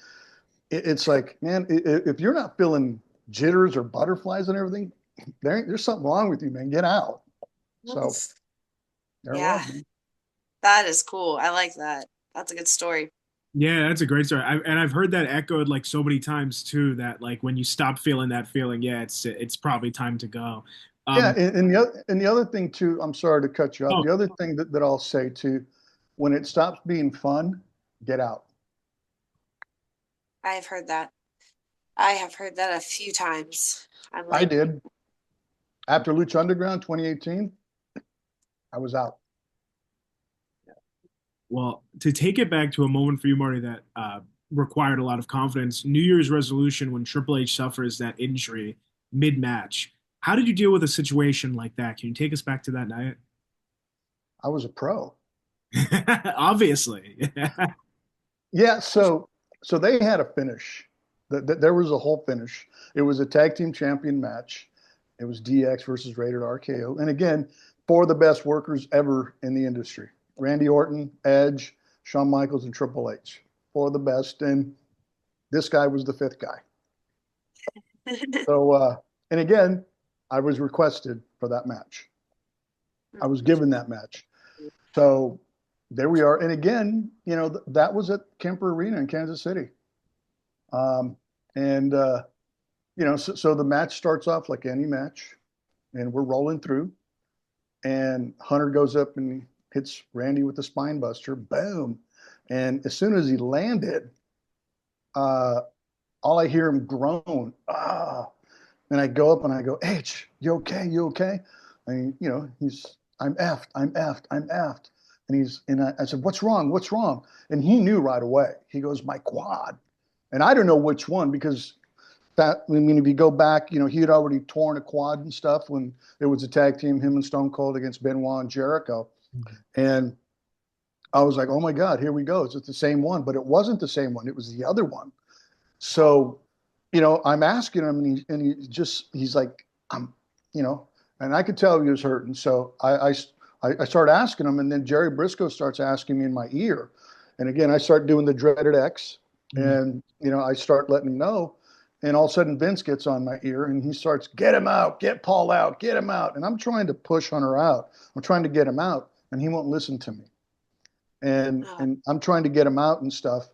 it's like, man, if you're not feeling jitters or butterflies and everything, there's something wrong with you, man. Get out. So there Yeah, was, man. that is cool. I like that. That's a good story. Yeah, that's a great story. I've heard that echoed like so many times too, that like when you stop feeling that feeling, yeah, it's probably time to go. Yeah, and the other thing too, I'm sorry to cut you off. Oh, The other thing that I'll say too, when it stops being fun, get out. I have heard that. I have heard that a few times. I did. After Lucha Underground 2018, I was out. well, to take it back to a moment for you, Marty, that required a lot of confidence, New Year's resolution when Triple H suffers that injury mid-match. How did you deal with a situation like that? Can you take us back to that night? I was a pro. Obviously. Yeah, so they had a finish. There was a whole finish. It was a tag team champion match. It was DX versus Rated RKO. And again, four of the best workers ever in the industry. Randy Orton, Edge, Shawn Michaels, and Triple H. Four of the best. And this guy was the fifth guy. So, and again, I was requested for that match. I was given that match. So there we are. And again, that was at Kemper Arena in Kansas City. So the match starts off like any match, and we're rolling through. And Hunter goes up and hits Randy with the spine buster. Boom. And as soon as he landed, all I hear him groan. Ah. And I go up and I go, H, you okay? You okay? And I'm effed. And I said, what's wrong? What's wrong? And he knew right away. He goes, my quad. And I don't know which one, because if you go back, he had already torn a quad and stuff when it was a tag team, him and Stone Cold against Benoit and Jericho. Mm-hmm. And I was like, oh my God, here we go. It's the same one, but it wasn't the same one. It was the other one. So, I'm asking him, and he's like, and I could tell he was hurting. So I started asking him, and then Jerry Briscoe starts asking me in my ear. And again, I start doing the dreaded X, and, I start letting him know. And all of a sudden Vince gets on my ear and he starts, get him out, get Paul out, get him out. And I'm trying to push Hunter out. I'm trying to get him out, and he won't listen to me. And I'm trying to get him out and stuff.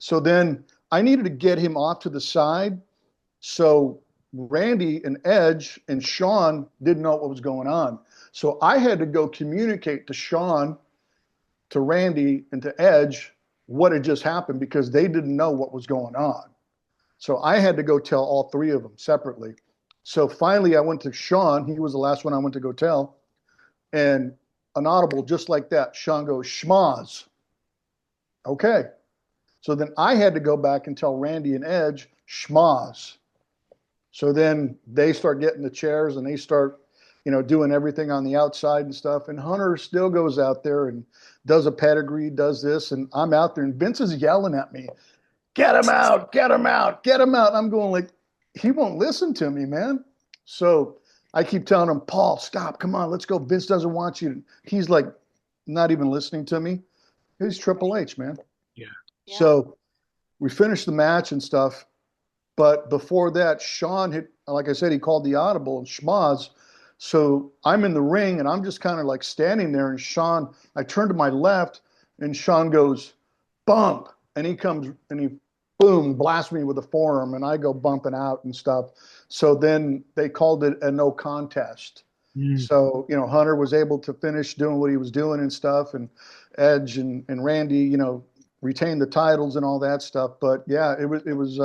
So then I needed to get him off to the side. So Randy and Edge and Shawn didn't know what was going on. So I had to go communicate to Shawn, to Randy, and to Edge what had just happened because they didn't know what was going on. So I had to go tell all three of them separately. So finally I went to Shawn. He was the last one I went to go tell. And an audible just like that, Shawn goes, schmoz. Okay. So then I had to go back and tell Randy and Edge, schmoz. So then they start getting the chairs and they start, doing everything on the outside and stuff. And Hunter still goes out there and does a pedigree, does this. And I'm out there and Vince is yelling at me, get him out, get him out, get him out. I'm going like, he won't listen to me, man. So I keep telling him, Paul, stop, come on, let's go. Vince doesn't want you. He's like, not even listening to me. He's Triple H, man. Yeah. So we finished the match and stuff. But before that, Shawn had, like I said, he called the audible and schmoz. So I'm in the ring and I'm just kind of like standing there. And Shawn, I turn to my left and Shawn goes, bump. And he comes and he, boom, blasts me with a forearm and I go bumping out and stuff. So then they called it a no contest. So, Hunter was able to finish doing what he was doing and stuff. And Edge and Randy, retained the titles and all that stuff. But yeah, it was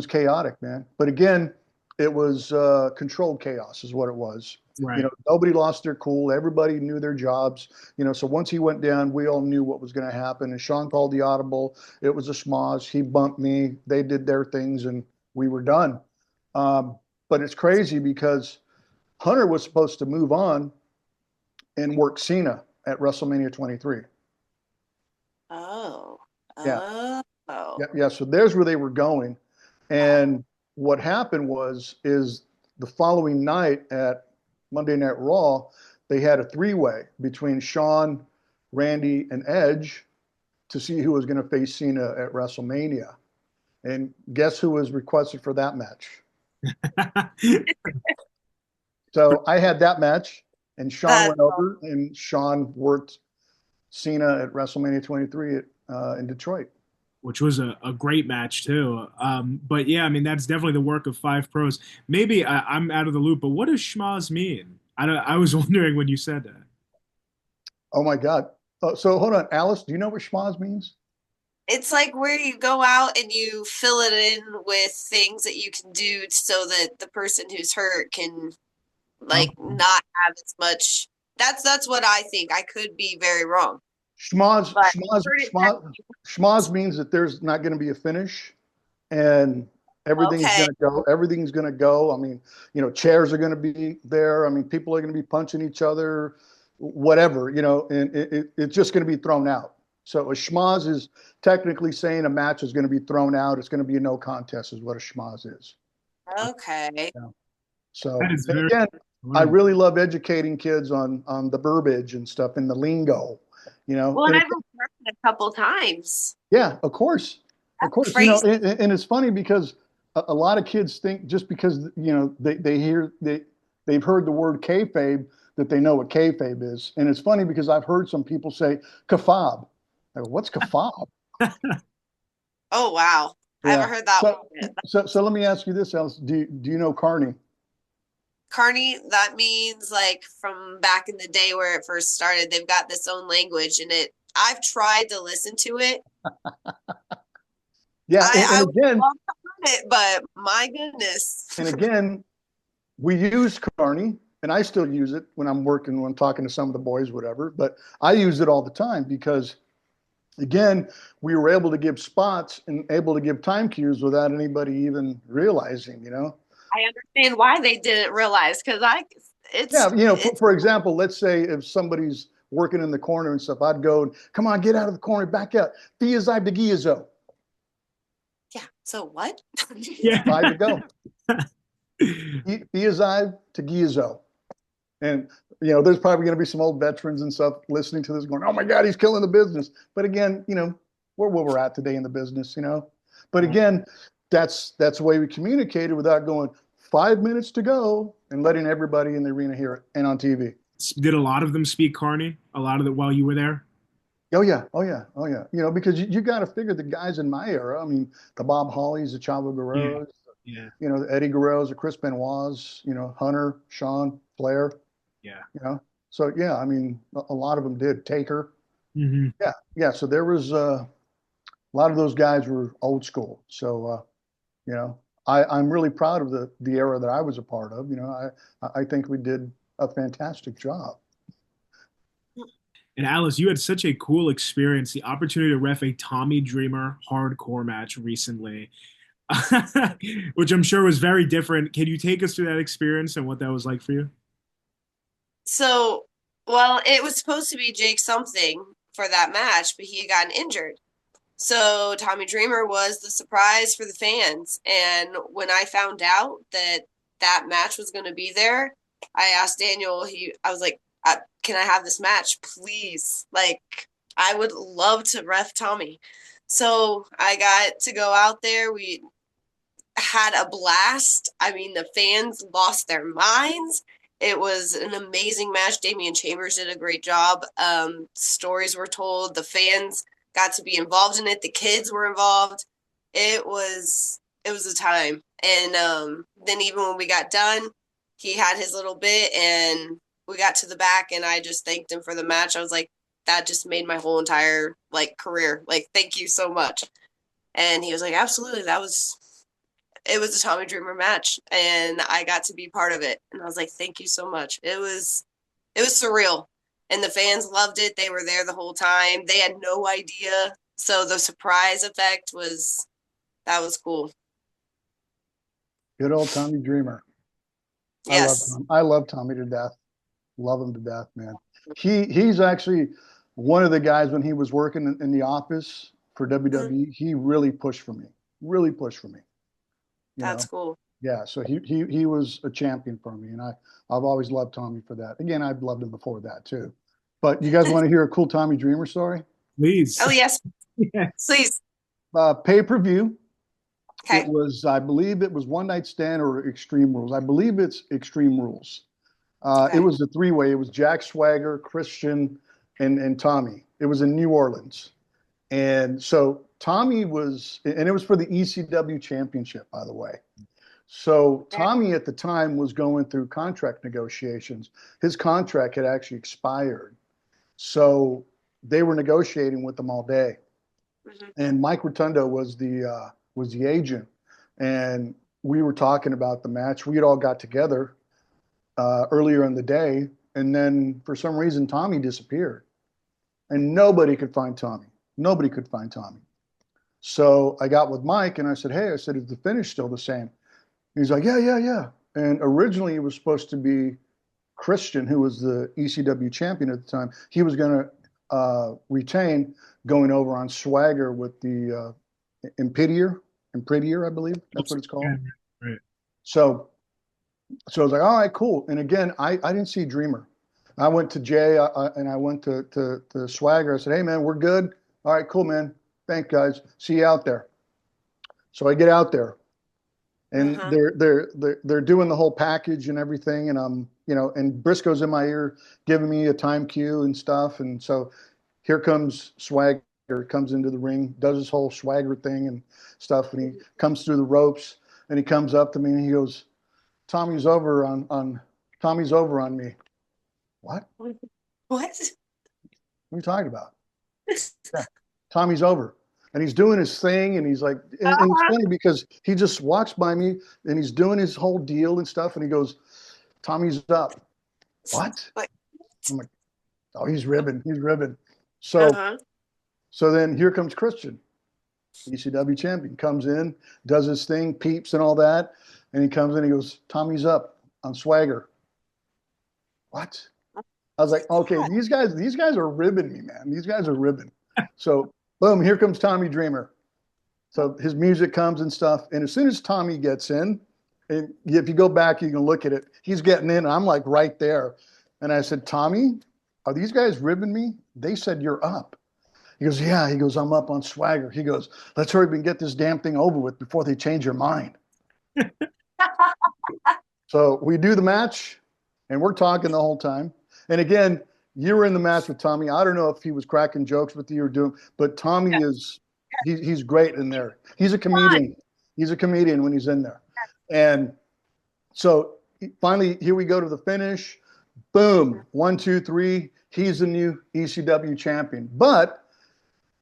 chaotic, man. But again, it was controlled chaos is what it was. Right. Nobody lost their cool. Everybody knew their jobs. So once he went down, we all knew what was going to happen. And Shawn called the audible. It was a schmoz. He bumped me. They did their things, and we were done. But it's crazy because Hunter was supposed to move on and work Cena at WrestleMania 23. Oh. Yeah. Oh. Yeah. So there's where they were going. And what happened is the following night at Monday Night Raw, they had a three-way between Shawn, Randy, and Edge to see who was going to face Cena at WrestleMania. And guess who was requested for that match? So I had that match, and Shawn went over, and Shawn worked Cena at WrestleMania 23 in Detroit. Which was a great match too. But yeah, I mean, that's definitely the work of five pros. Maybe I'm out of the loop, but what does schmoz mean? I was wondering when you said that. Oh my God. So hold on, Alice, do you know what schmoz means? It's like where you go out and you fill it in with things that you can do so that the person who's hurt can not have as much. That's what I think. I could be very wrong. Schmoz means that there's not going to be a finish, and everything's going to go. Everything's going to go. I mean, chairs are going to be there. I mean, people are going to be punching each other, whatever, and it's just going to be thrown out. So a schmoz is technically saying a match is going to be thrown out. It's going to be a no contest is what a schmoz is. Okay. Yeah. So again, I really love educating kids on the verbiage and stuff and the lingo. Well, I've heard it a couple times. Yeah, of course. That's of course. crazy. And it's funny because a lot of kids think just because they've heard the word kayfabe that they know what kayfabe is. And it's funny because I've heard some people say kafab. I go, what's kafab? Oh wow. Yeah. I haven't heard that one. So let me ask you this, Alice. Do you know Carney? Carney, that means like from back in the day where it first started, they've got this own language and I've tried to listen to it. Yeah, and again, but my goodness. And again, we use Carney, and I still use it when I'm talking to some of the boys, whatever, but I use it all the time because again, we were able to give spots and able to give time cues without anybody even realizing, I understand why they didn't realize because for example, let's say if somebody's working in the corner and stuff, I'd go, come on, get out of the corner, back out. Fiazai de Giazo. Yeah. So what? Yeah. 5 to go. Fiazai to Giazo. And there's probably going to be some old veterans and stuff listening to this going, oh my God, he's killing the business. But again, we're where we're at today in the business, But again, that's the way we communicated without going 5 minutes to go and letting everybody in the arena hear it and on TV. Did a lot of them speak Carney? A lot of it while you were there? Oh yeah, oh yeah, oh yeah. You know, because you got to figure the guys in my era. I mean, the Bob Hollys, the Chavo Yeah, Guerreros, yeah, you know, the Eddie Guerreros, the Chris Benoit's, you know, Hunter, Shawn, Flair, yeah. you know. So yeah, I mean, a lot of them did. Taker, Hmm. yeah, yeah. So there was a lot of those guys were old school. So you know, I'm really proud of the era that I was a part of. You know, I think we did a fantastic job. And Alice, you had such a cool experience, the opportunity to ref a Tommy Dreamer hardcore match recently, which I'm sure was very different. Can you take us through that experience and what that was like for you? So, well, it was supposed to be Jake something for that match, but he had gotten injured. So Tommy Dreamer was the surprise for the fans. And when I found out that that match was going to be there, I asked Daniel. I was like, "Can I have this match, please? Like, I would love to ref Tommy." So I got to go out there. We had a blast. I mean, the fans lost their minds. It was an amazing match. Damian Chambers did a great job. Stories were told. The fans got to be involved in it. The kids were involved. It was a time. And then even when we got done, he had his little bit, and we got to the back, and I just thanked him for the match. I was like, that just made my whole entire like career. Like, thank you so much. And he was like, absolutely. It was a Tommy Dreamer match, and I got to be part of it. And I was like, thank you so much. It was surreal, and the fans loved it. They were there the whole time. They had no idea, so the surprise effect was cool. Good old Tommy Dreamer. Yes. I love Tommy to death. Love him to death, man. He's actually one of the guys when he was working in the office for WWE. He really pushed for me. Really pushed for me. You That's know. cool. Yeah. So he was a champion for me, and I've always loved Tommy for that. Again, I've loved him before that too. But you guys want to hear a cool Tommy Dreamer story? Please. Oh, yes, Yes. please. Pay-per-view. It Okay. was, I believe, it was One Night Stand or Extreme Rules. I believe it's Extreme Rules. It Okay. was a three-way. It was Jack Swagger, Christian, and Tommy. It was in New Orleans. And so Tommy was, and it was for the ECW championship, by the way. So Tommy at the time was going through contract negotiations. His contract had actually expired. So they were negotiating with them all day. Mhm. And Mike Rotundo was the agent. And we were talking about the match. We had all got together earlier in the day, and then for some reason Tommy disappeared, and nobody could find Tommy. Nobody could find Tommy. So I got with Mike and I said, "Hey," I said, "is the finish still the same?" He's like, "Yeah, yeah, yeah." And originally it was supposed to be Christian, who was the ECW champion at the time. He was going to retain, going over on Swagger with the Imperier, I believe that's what it's called. Yeah, right. So I was like, all right, cool. And again, I didn't see Dreamer. I went to Jay and I went to Swagger. I said, "Hey, man, we're good. All right, cool, man. Thank guys. See you out there." So I get out there, and Uh-huh. they're doing the whole package and everything, and and Briscoe's in my ear giving me a time cue and stuff, and so here comes Swagger, comes into the ring, does his whole Swagger thing and stuff, and he comes through the ropes, and he comes up to me and he goes, "Tommy's over on Tommy's over on me." What? What? What are you talking about? Yeah, Tommy's over. And he's doing his thing, and he's like, and it's funny because he just walks by me and he's doing his whole deal and stuff, and he goes, "Tommy's up." What? Like, I'm like, "Oh, he's ribbing. He's ribbing." So uh-huh. so then here comes Christian, ECW champion, comes in, does his thing, peeps and all that, and he comes in, he goes, "Tommy's up on Swagger." What? I was like, okay, these guys are ribbing me, man. These guys are ribbing. So boom, here comes Tommy Dreamer. So his music comes and stuff. And as soon as Tommy gets in, and if you go back, you can look at it, he's getting in, and I'm like right there. And I said, "Tommy, are these guys ribbing me? They said you're up." He goes, "Yeah." He goes, "I'm up on Swagger." He goes, "Let's hurry up and get this damn thing over with before they change your mind." So we do the match, and we're talking the whole time. And again, You were in the match with Tommy. I don't know if he was cracking jokes with you or doing, but Tommy is he's great in there. He's a comedian. He's a comedian when he's in there. And so finally, here we go to the finish. Boom, 1, 2, 3. He's the new ECW champion. But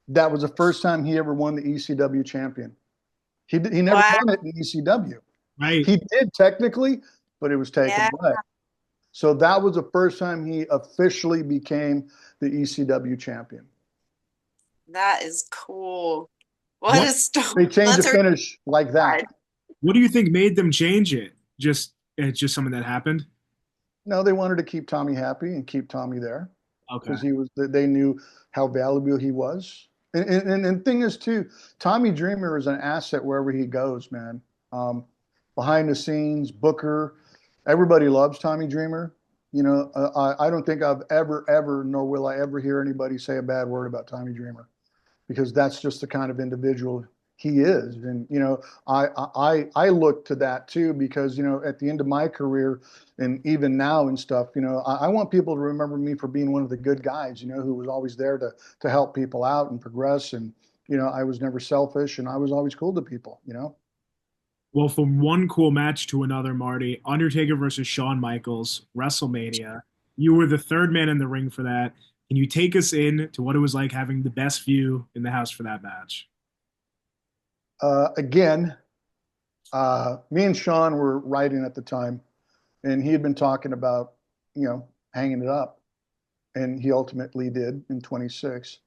that was the first time he ever won the ECW champion. He never won it in ECW. Right. He did technically, but it was taken away. So that was the first time he officially became the ECW champion. That is cool. What a story. They changed the finish like that. What do you think made them change it? It's just something that happened? No, they wanted to keep Tommy happy and keep Tommy there. Okay. Because they knew how valuable he was. And thing is too, Tommy Dreamer is an asset wherever he goes, man. Behind the scenes, Booker, everybody loves Tommy Dreamer. You know, I don't think I've ever, nor will I ever hear anybody say a bad word about Tommy Dreamer, because that's just the kind of individual he is. And, you know, I look to that too, because, you know, at the end of my career and even now and stuff, you know, I want people to remember me for being one of the good guys, you know, who was always there to help people out and progress. And, you know, I was never selfish and I was always cool to people, you know. Well, from one cool match to another, Marty, Undertaker versus Shawn Michaels, WrestleMania. You were the third man in the ring for that. Can you take us in to what it was like having the best view in the house for that match? Again, me and Shawn were writing at the time, and he had been talking about, you know, hanging it up, and he ultimately did in 26.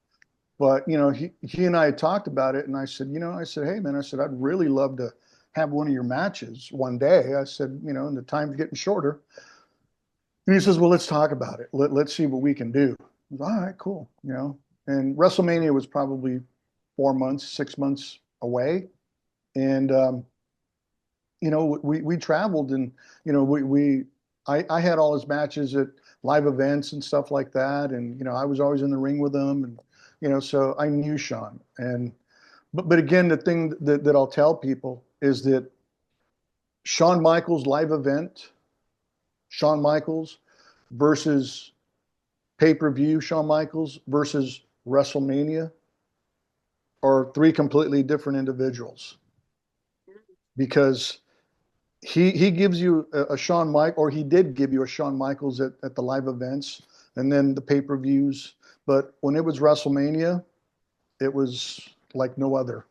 But, you know, he and I had talked about it, and I said, you know, hey, man, I'd really love to have one of your matches one day. I said, you know, and the time's getting shorter. And he says, well, let's talk about it. Let's see what we can do. I was, all right, cool. You know, and WrestleMania was probably 4 months, 6 months away. And, you know, we traveled and, you know, I had all his matches at live events and stuff like that. And, you know, I was always in the ring with him and, you know, so I knew Shawn. And, but again, the thing that I'll tell people is that Shawn Michaels live event, Shawn Michaels versus pay-per-view Shawn Michaels versus WrestleMania are 3 completely different individuals, because he gives you a Shawn Michaels, or he did give you a Shawn Michaels at the live events and then the pay-per-views. But when it was WrestleMania, it was like no other.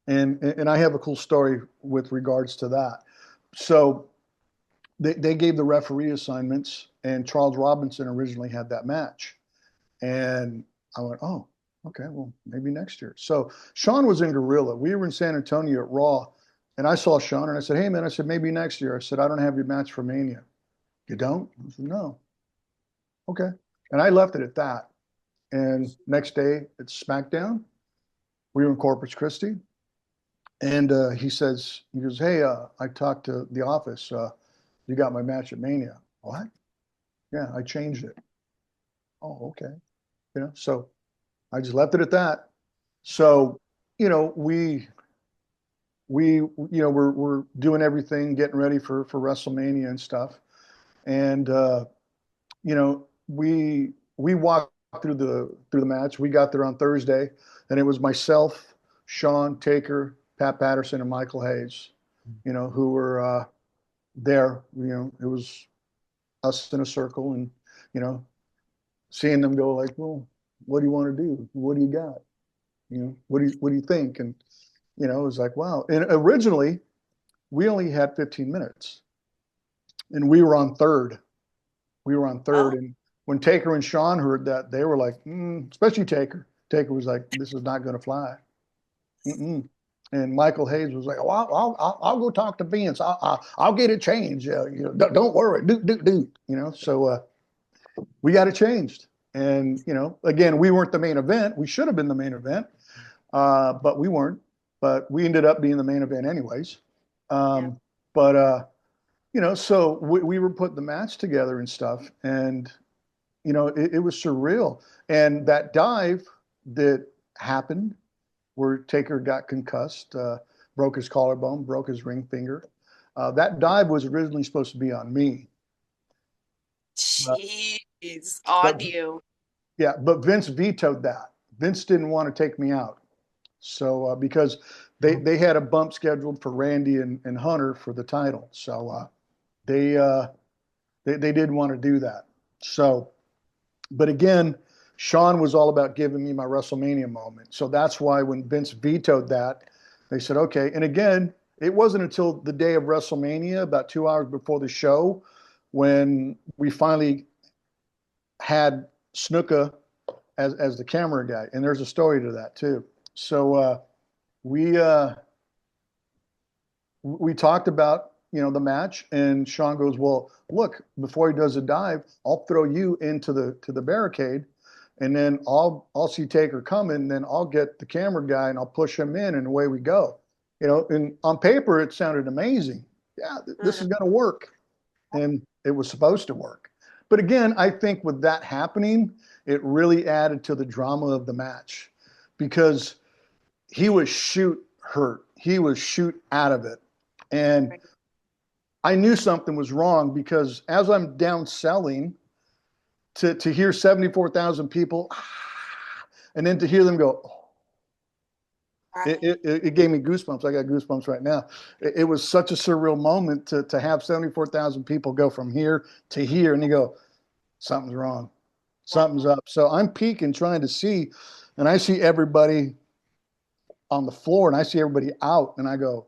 And I have a cool story with regards to that. So they gave the referee assignments, and Charles Robinson originally had that match. And I went, oh, okay, well, maybe next year. So Shawn was in Gorilla. We were in San Antonio at Raw, and I saw Shawn, and I said, hey, man, I said, maybe next year. I said, I don't have your match for Mania. You don't? I said, no. Okay. And I left it at that. And next day, it's SmackDown. We were in Corpus Christi. And he goes, hey, I talked to the office. You got my match at Mania. What? Yeah, I changed it. Oh, okay. You know, so I just left it at that. So, you know, we you know, we're doing everything, getting ready for WrestleMania and stuff. And you know, we walked through the match. We got there on Thursday, and it was myself, Shawn, Taker, Pat Patterson, and Michael Hayes, you know, who were there. You know, it was us in a circle, and, you know, seeing them go like, well, what do you want to do? What do you got? You know, what do you think? And, you know, it was like, wow. And originally, we only had 15 minutes, and we were on third. And when Taker and Shawn heard that, they were like, especially Taker. Taker was like, this is not going to fly. Mm-mm. And Michael Hayes was like, oh, I'll go talk to Vince. I'll get it changed. You know, don't worry. Do. You know, so we got it changed. And, you know, again, we weren't the main event. We should have been the main event, but we weren't. But we ended up being the main event anyways. But, you know, so we were putting the match together and stuff. And, you know, it was surreal. And that dive that happened where Taker got concussed, broke his collarbone, broke his ring finger. That dive was originally supposed to be on me. It's on you. Yeah, but Vince vetoed that. Vince didn't want to take me out. So because they had a bump scheduled for Randy and Hunter for the title. So they didn't want to do that. So, but again, Shawn was all about giving me my WrestleMania moment. So that's why when Vince vetoed that, they said, okay. And again, it wasn't until the day of WrestleMania, about 2 hours before the show, when we finally had Snuka as the camera guy. And there's a story to that too. So we talked about, the match, and Shawn goes, well, look, before he does a dive, I'll throw you into the barricade, and then I'll see Taker coming, then I'll get the camera guy and I'll push him in, and away we go. And on paper it sounded amazing. Yeah, this is going to work. And it was supposed to work. But again, I think with that happening, it really added to the drama of the match, because he was shoot hurt. He was shoot out of it. And I knew something was wrong, because as I'm down selling, to hear 74,000 people, and then to hear them go, it gave me goosebumps. I got goosebumps right now. It was such a surreal moment to have 74,000 people go from here to here, and you go, something's wrong. Something's up. So I'm peeking, trying to see, and I see everybody on the floor, and I see everybody out, and I go,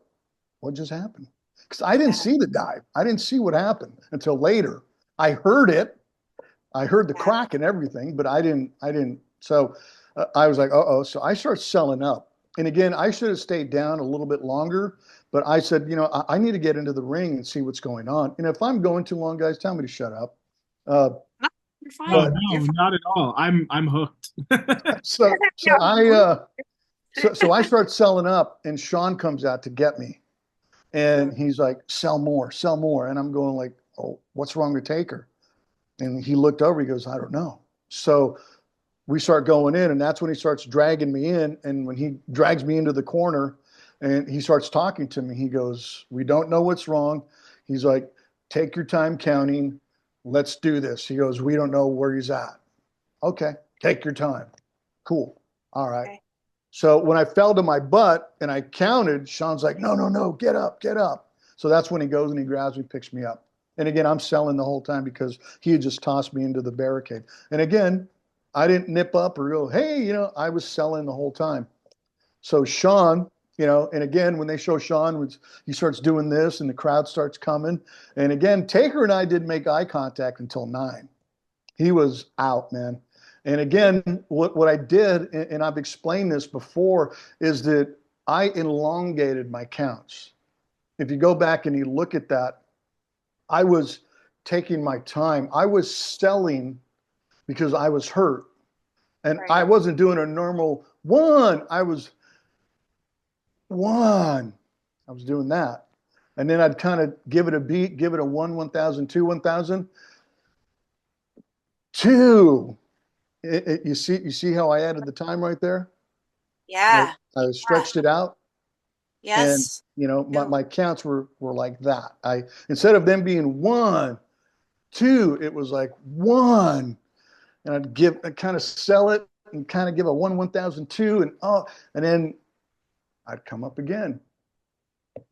what just happened? Because I didn't see the dive. I didn't see what happened until later. I heard it. I heard the crack and everything, but I didn't. So I was like, uh-oh. So I start selling up. And again, I should have stayed down a little bit longer, but I said, I need to get into the ring and see what's going on. And if I'm going too long, guys, tell me to shut up. You're fine. No, not at all. I'm hooked. So I start selling up, and Shawn comes out to get me, and he's like, sell more. And I'm going like, oh, what's wrong with Taker? And he looked over, he goes, I don't know. So we start going in, and that's when he starts dragging me in. And when he drags me into the corner and he starts talking to me, he goes, we don't know what's wrong. He's like, take your time counting. Let's do this. He goes, we don't know where he's at. Okay, take your time. Cool. All right. Okay. So when I fell to my butt and I counted, Shawn's like, no, get up. So that's when he goes and he grabs me, picks me up. And again, I'm selling the whole time, because he had just tossed me into the barricade. And again, I didn't nip up or go, hey, I was selling the whole time. So Shawn, and again, when they show Shawn, he starts doing this and the crowd starts coming. And again, Taker and I didn't make eye contact until 9. He was out, man. And again, what I did, and I've explained this before, is that I elongated my counts. If you go back and you look at that, I was taking my time. I was selling because I was hurt. And I wasn't doing a normal 1. I was 1. I was doing that. And then I'd kind of give it a beat, give it a 1, 1,000, 2, 1,000. 2. You see how I added the time right there? Yeah. I stretched it out. Yes. And my counts were like that. Instead of them being 1, 2, it was like 1, and I'd kind of sell it and kind of give a 1, 1,002, and then I'd come up again.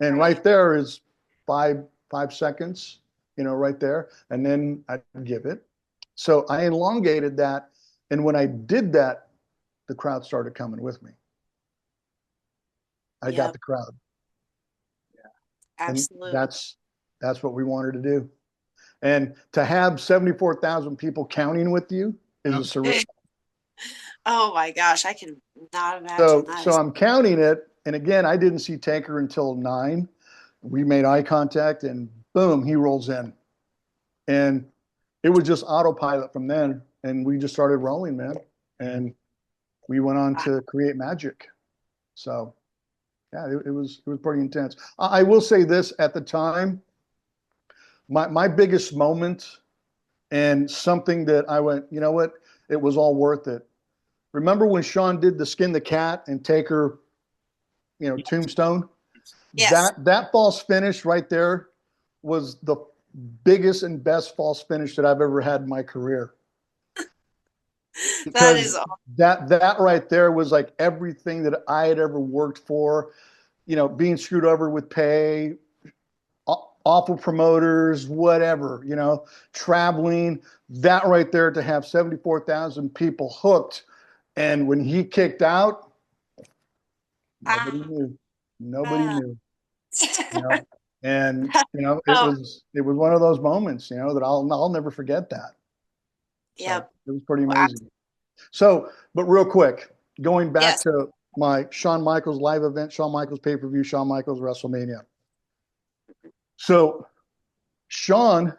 And right there is 5 seconds, right there, and then I'd give it. So I elongated that, and when I did that, the crowd started coming with me. I got the crowd. Yeah, absolutely. And that's what we wanted to do. And to have 74,000 people counting with you is a surreal. Oh my gosh, I can not imagine that. So I'm counting it, and again, I didn't see Taker until 9. We made eye contact, and boom, he rolls in. And it was just autopilot from then, and we just started rolling, man. And we went on to create magic. So yeah, it was pretty intense. I will say this, at the time, my biggest moment, and something that I went, you know what, it was all worth it. Remember when Shawn did the skin the cat and Taker, tombstone? Yes. That false finish right there was the biggest and best false finish that I've ever had in my career. That because is awesome. that right there was like everything that I had ever worked for. You know, being screwed over with pay, awful promoters, whatever. You know, traveling. That right there to have 74,000 people hooked, and when he kicked out, nobody Ah, knew. Nobody ah. knew. You know, and you know, it Oh, was one of those moments. You know that I'll never forget that. So yep. it was pretty Wow. amazing. So, but real quick, going back Yes. to my Shawn Michaels live event, Shawn Michaels pay-per-view, Shawn Michaels WrestleMania. So Shawn,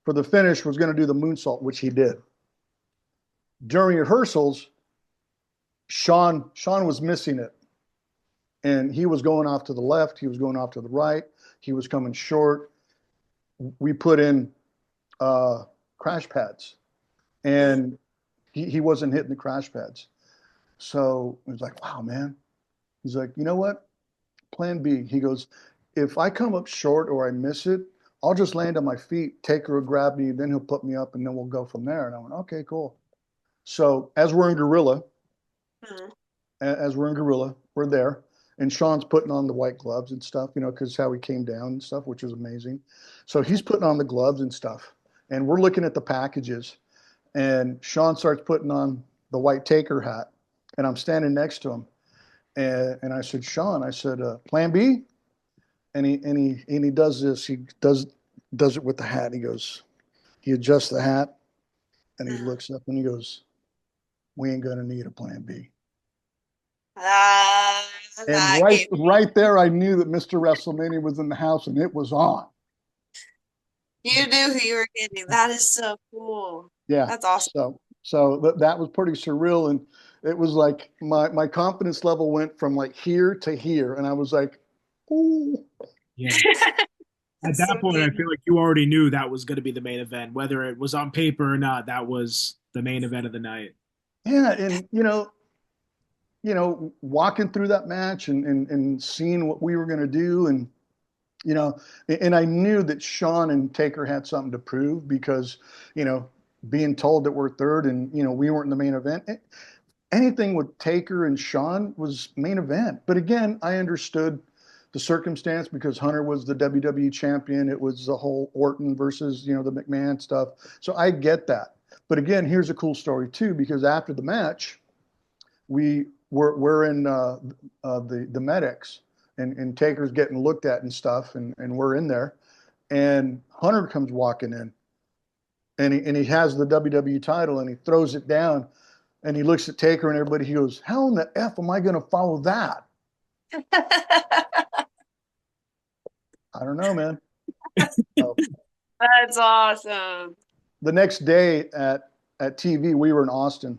for the finish, was going to do the moonsault, which he did. During rehearsals, Shawn was missing it. And he was going off to the left, he was going off to the right, he was coming short. We put in crash pads, and he wasn't hitting the crash pads. So it was like, wow, man. He's like, you know what? Plan B. He goes, if I come up short or I miss it, I'll just land on my feet. Taker will grab me, then he'll put me up, and then we'll go from there. And I went, okay, cool. So as we're in Gorilla, Mhm. we're there, and Shawn's putting on the white gloves and stuff, you know, because how he came down and stuff, which was amazing. So he's putting on the gloves and stuff, and we're looking at the packages, and Shawn starts putting on the white Taker hat, and I'm standing next to him, and I said, Shawn, I said, Plan B, and he does this, he does it with the hat. He goes, he adjusts the hat, and he looks up and he goes, we ain't gonna need a Plan B. And That gave right there, I knew that Mr. WrestleMania was in the house, and it was on. you knew who you were getting. That is so cool. Yeah. That's awesome. So that was pretty surreal, and it was like my confidence level went from like here to here, and I was like, ooh. Yeah. At That's that so point, I neat. feel like you already knew that was going to be the main event, whether it was on paper or not. That was the main event of the night. Yeah, and walking through that match and seeing what we were going to do, and and I knew that Shawn and Taker had something to prove because, being told that we're third and, we weren't in the main event. Anything with Taker and Shawn was main event. But again, I understood the circumstance because Hunter was the WWE champion. It was the whole Orton versus, the McMahon stuff. So I get that. But again, here's a cool story too, because after the match, we're in the medics, and Taker's getting looked at and stuff, and we're in there, and Hunter comes walking in, and he has the WWE title, and he throws it down, and he looks at Taker and everybody. He goes, "How in the F am I going to follow that?" I don't know, man. So, That's awesome. the next day at TV, we were in Austin.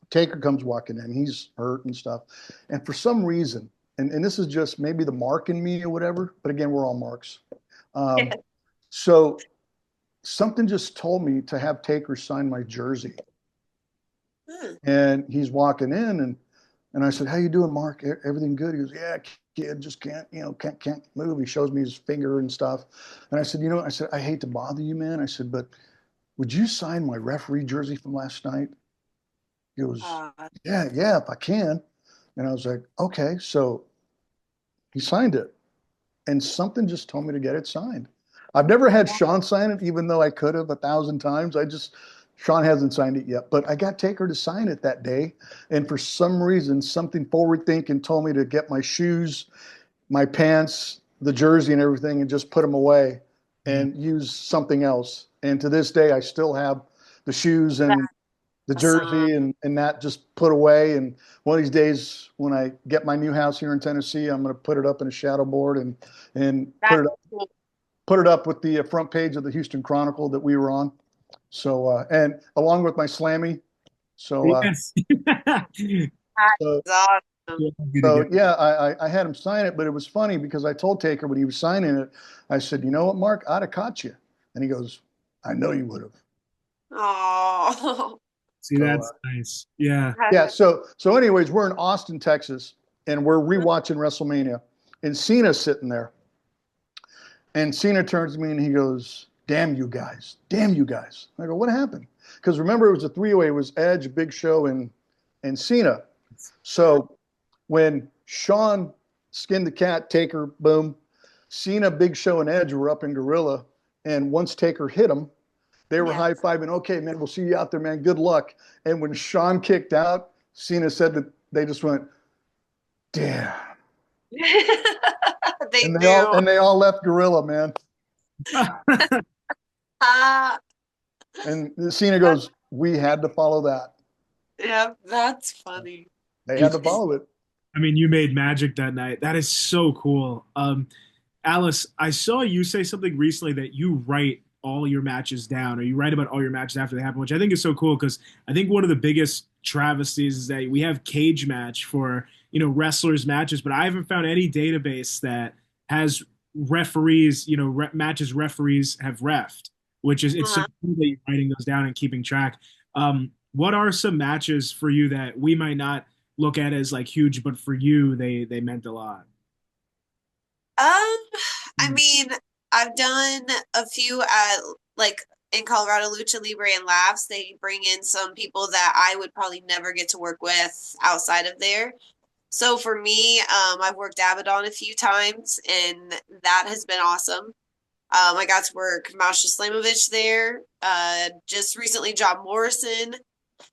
Taker comes walking in. He's hurt and stuff. And for some reason, and this is just maybe the mark in me or whatever, but again, we're all marks. So something just told me to have Taker sign my jersey. And he's walking in, and I said, "How you doing, Mark? Everything good?" He goes, "Yeah, kid, just can't move." He shows me his finger and stuff. And I said, I hate to bother you, man. I said, but would you sign my referee jersey from last night? He goes, yeah, if I can. And I was like, okay. So he signed it, and something just told me to get it signed. I've never had Shawn sign it, even though I could have 1,000 times. Shawn hasn't signed it yet, but I got Taker to sign it that day. And for some reason, something forward thinking told me to get my shoes, my pants, the jersey and everything, and just put them away and use something else. And to this day, I still have the shoes and the jersey and that just put away. And one of these days, when I get my new house here in Tennessee, I'm going to put it up in a shadow board and put it up with the front page of the Houston Chronicle that we were on. So and along with my Slammy. So Yes. That's awesome. yeah, I had him sign it, but it was funny because I told Taker when he was signing it, I said, "You know what, Mark, I'd have caught you." And he goes, "I know you would have." Oh. See, that's nice. Yeah. Yeah. So anyways, we're in Austin, Texas, and we're rewatching WrestleMania, and Cena's sitting there, and Cena turns to me and he goes, "Damn you guys, damn you guys." And I go, "What happened?" because remember it was a three-way. It was Edge, Big Show, and Cena. So when Shawn skinned the cat, Taker, boom, Cena, Big Show, and Edge were up in Gorilla, and once Taker hit him, they were high-fiving. Okay, man, we'll see you out there, man. Good luck. And when Shawn kicked out, Cena said that they just went, damn. They all left Gorilla, man. And Cena goes, we had to follow that. Yeah, that's funny. They had to follow it. I mean, you made magic that night. That is so cool. Alice, I saw you say something recently that you write all your matches down, or you write about all your matches after they happen, which I think is so cool, because I think one of the biggest travesties is that we have Cage Match for, you know, wrestlers matches, but I haven't found any database that has referees, you know, matches referees have refed, which is, it's so cool that you're writing those down and keeping track. What are some matches for you that we might not look at as like huge, but for you, they meant a lot? I mean, I've done a few at, like, in Colorado, Lucha Libre and Laughs. They bring in some people that I would probably never get to work with outside of there. So for me, I've worked Abaddon a few times, and that has been awesome. I got to work Masha Slamovich there. Just recently, John Morrison.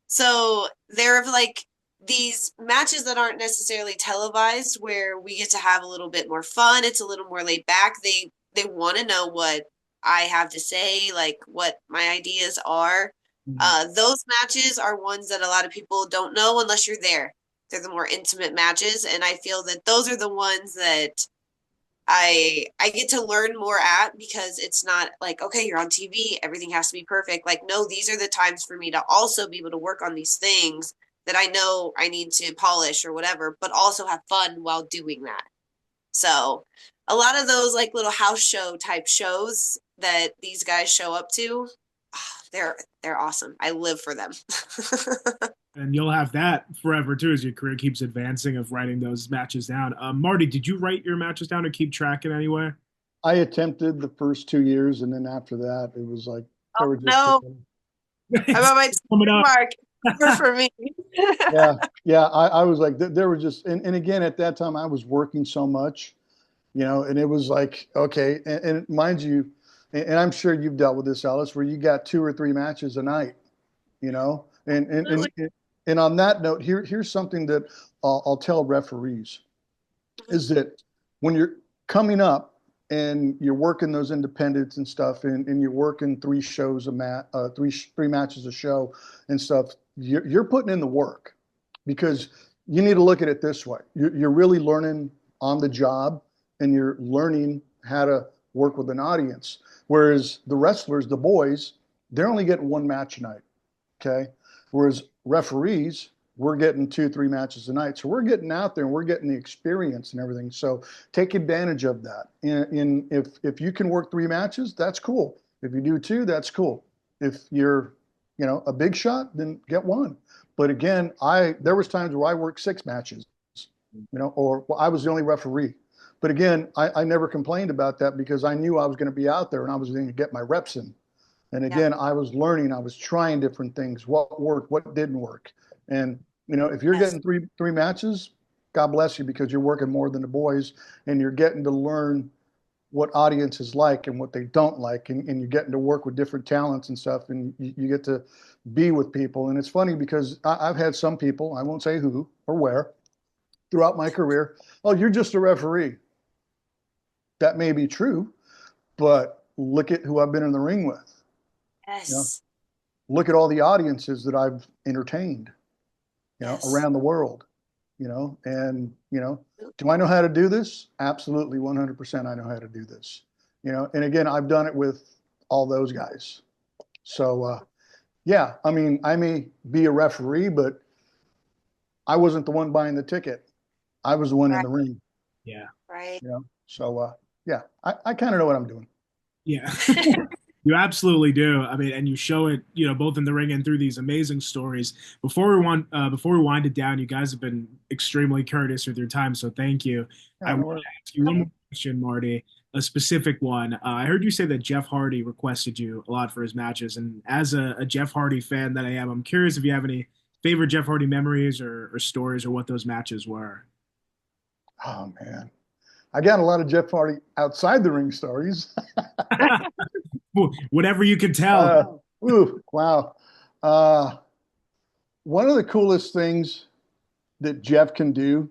So they're like these matches that aren't necessarily televised, where we get to have a little bit more fun. It's a little more laid back. They want to know what I have to say, like what my ideas are. Those matches are ones that a lot of people don't know unless you're there. They're the more intimate matches, and I feel that those are the ones that I get to learn more at, because it's not like, okay, you're on TV, everything has to be perfect. Like, no, these are the times for me to also be able to work on these things that I know I need to polish or whatever, but also have fun while doing that. So a lot of those like little house show type shows that these guys show up to, they're awesome. I live for them. And you'll have that forever too, as your career keeps advancing, of writing those matches down. Marty, did you write your matches down or keep track in any way? I attempted the first 2 years, and then after that, it was like, no, I'm on my mark for me. I was like, there were just, and again, at that time, I was working so much, you know, and it was like, okay, and mind you, and I'm sure you've dealt with this, Alice, where you got 2 or 3 matches a night, you know, and on that note, here's something that I'll tell referees, is that when you're coming up and you're working those independents and stuff, and you're working 3 shows three matches a show and stuff, you're putting in the work, because you need to look at it this way. You're really learning on the job, and you're learning how to work with an audience. Whereas the wrestlers, the boys, they're only getting 1 match a night. Okay. Whereas referees, we're getting 2, 3 matches a night. So we're getting out there and we're getting the experience and everything. So take advantage of that. If you can work 3 matches, that's cool. If you do 2, that's cool. If you're, you know, a big shot, then get 1. But again, there was times where I worked 6 matches, you know, or I was the only referee. But again, I never complained about that, because I knew I was going to be out there and I was going to get my reps in. And again, I was learning, I was trying different things, what worked, what didn't work. And, you know, if you're getting three matches, God bless you, because you're working more than the boys, and you're getting to learn what audiences like and what they don't like. And you're getting to work with different talents and stuff, and you get to be with people. And it's funny, because I've had some people, I won't say who or where, throughout my career, oh, you're just a referee. That may be true, but look at who I've been in the ring with. Yes. You know, look at all the audiences that I've entertained, you know, around the world, you know, and, you know, do I know how to do this? Absolutely. 100%. I know how to do this, you know, and again, I've done it with all those guys. So, yeah, I mean, I may be a referee, but I wasn't the one buying the ticket. I was the one in the ring. Yeah. Right. You know, so, yeah, I kind of know what I'm doing. Yeah. You absolutely do. I mean, and you show it, you know, both in the ring and through these amazing stories. Before we wind it down, you guys have been extremely courteous with your time, so thank you. I want to ask you one more question, Marty. a specific one. I heard you say that Jeff Hardy requested you a lot for his matches, and as a Jeff Hardy fan that I am, I'm curious if you have any favorite Jeff Hardy memories or stories or what those matches were. Oh man, I got a lot of Jeff Hardy outside the ring stories. Whatever you can tell. Wow. One of the coolest things that Jeff can do,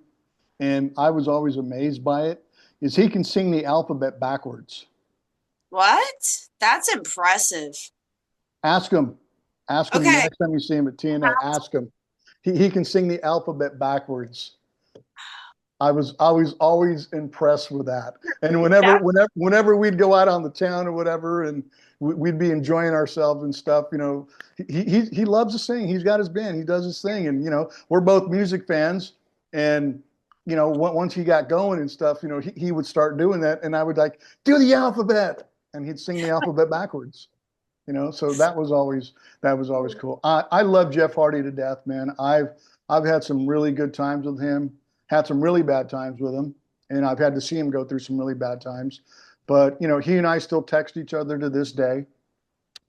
and I was always amazed by it, is he can sing the alphabet backwards. What? That's impressive. Ask him. Ask him Okay. the next time you see him at TNA. Ask him. He can sing the alphabet backwards. I was always impressed with that. And whenever we'd go out on the town or whatever, and we'd be enjoying ourselves and stuff, you know, he loves to sing. He's got his band. He does his thing, and you know, we're both music fans. And you know, once he got going and stuff, you know, he would start doing that, and I would like do the alphabet, and he'd sing the alphabet backwards. You know, so that was always cool. I love Jeff Hardy to death, man. I've had some really good times with him. Had some really bad times with him, and I've had to see him go through some really bad times. But you know, he and I still text each other to this day.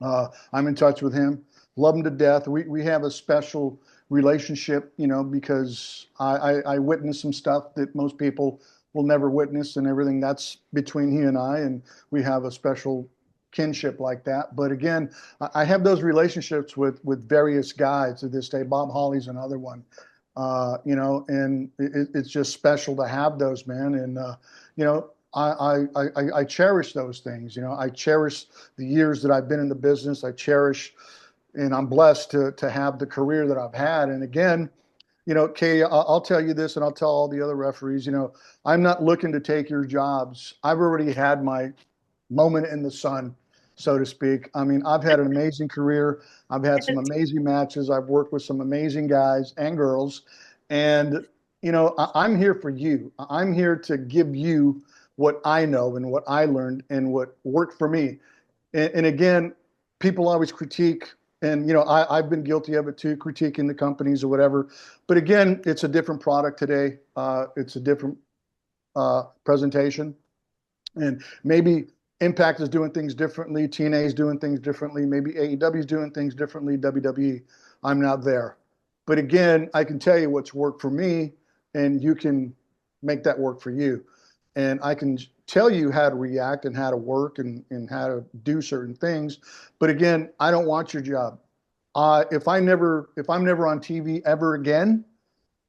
I'm in touch with him. Love him to death. We have a special relationship, you know, because I witnessed some stuff that most people will never witness, and everything that's between he and I, and we have a special kinship like that. But again, I have those relationships with various guys to this day. Bob Holly's another one. You know, and it's just special to have those, man. And you know, I cherish those things. You know, I cherish the years that I've been in the business. I cherish, and I'm blessed to have the career that I've had. And again, you know, Kay, I'll tell you this, and I'll tell all the other referees. You know, I'm not looking to take your jobs. I've already had my moment in the sun, so to speak. I mean, I've had an amazing career. I've had some amazing matches. I've worked with some amazing guys and girls. And, you know, I'm here for you. I'm here to give you what I know and what I learned and what worked for me. And again, people always critique, and, you know, I've been guilty of it too, critiquing the companies or whatever. But again, it's a different product today. It's a different presentation. And maybe Impact is doing things differently. TNA is doing things differently. Maybe AEW is doing things differently. WWE, I'm not there. But again, I can tell you what's worked for me, and you can make that work for you. And I can tell you how to react and how to work and how to do certain things. But again, I don't want your job. If I'm never on TV ever again,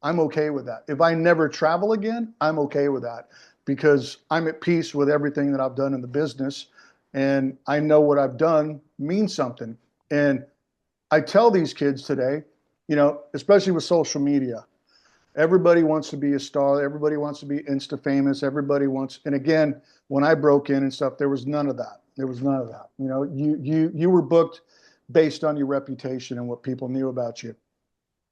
I'm okay with that. If I never travel again, I'm okay with that, because I'm at peace with everything that I've done in the business, and I know what I've done means something. And I tell these kids today, you know, especially with social media, everybody wants to be a star. Everybody wants to be Insta famous. Everybody wants, and again, when I broke in and stuff, there was none of that. There was none of that. You know, you were booked based on your reputation and what people knew about you.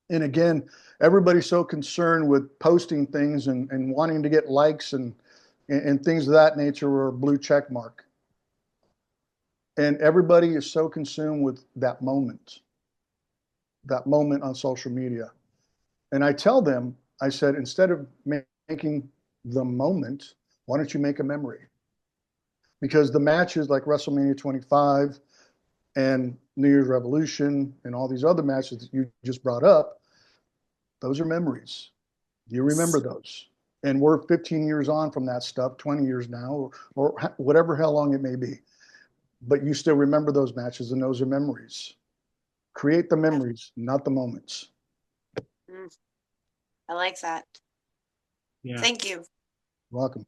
And again, everybody's so concerned with posting things and wanting to get likes and things of that nature, or a blue check mark. And everybody is so consumed with that moment on social media. And I tell them, I said, instead of making the moment, why don't you make a memory? Because the matches like WrestleMania 25 and New Year's Revolution and all these other matches that you just brought up, those are memories. Do you remember those? And we're 15 years on from that stuff, 20 years now, or whatever, how long it may be. But you still remember those matches, and those are memories. Create the memories, not the moments. I like that. Yeah. Thank you. Welcome.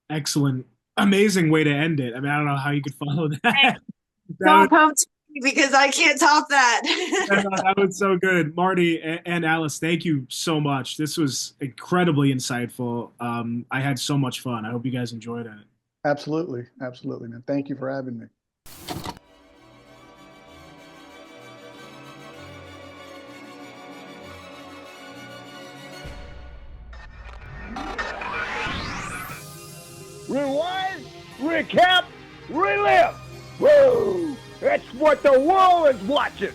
Excellent. Amazing way to end it. I mean, I don't know how you could follow that. Don't come to me, because I can't top that. That was so good. Marty and Alice, thank you so much. This was incredibly insightful. I had so much fun. I hope you guys enjoyed it. Absolutely. Absolutely, man. Thank you for having me. Rewind, recap, relive. Woo! That's what the world is watching.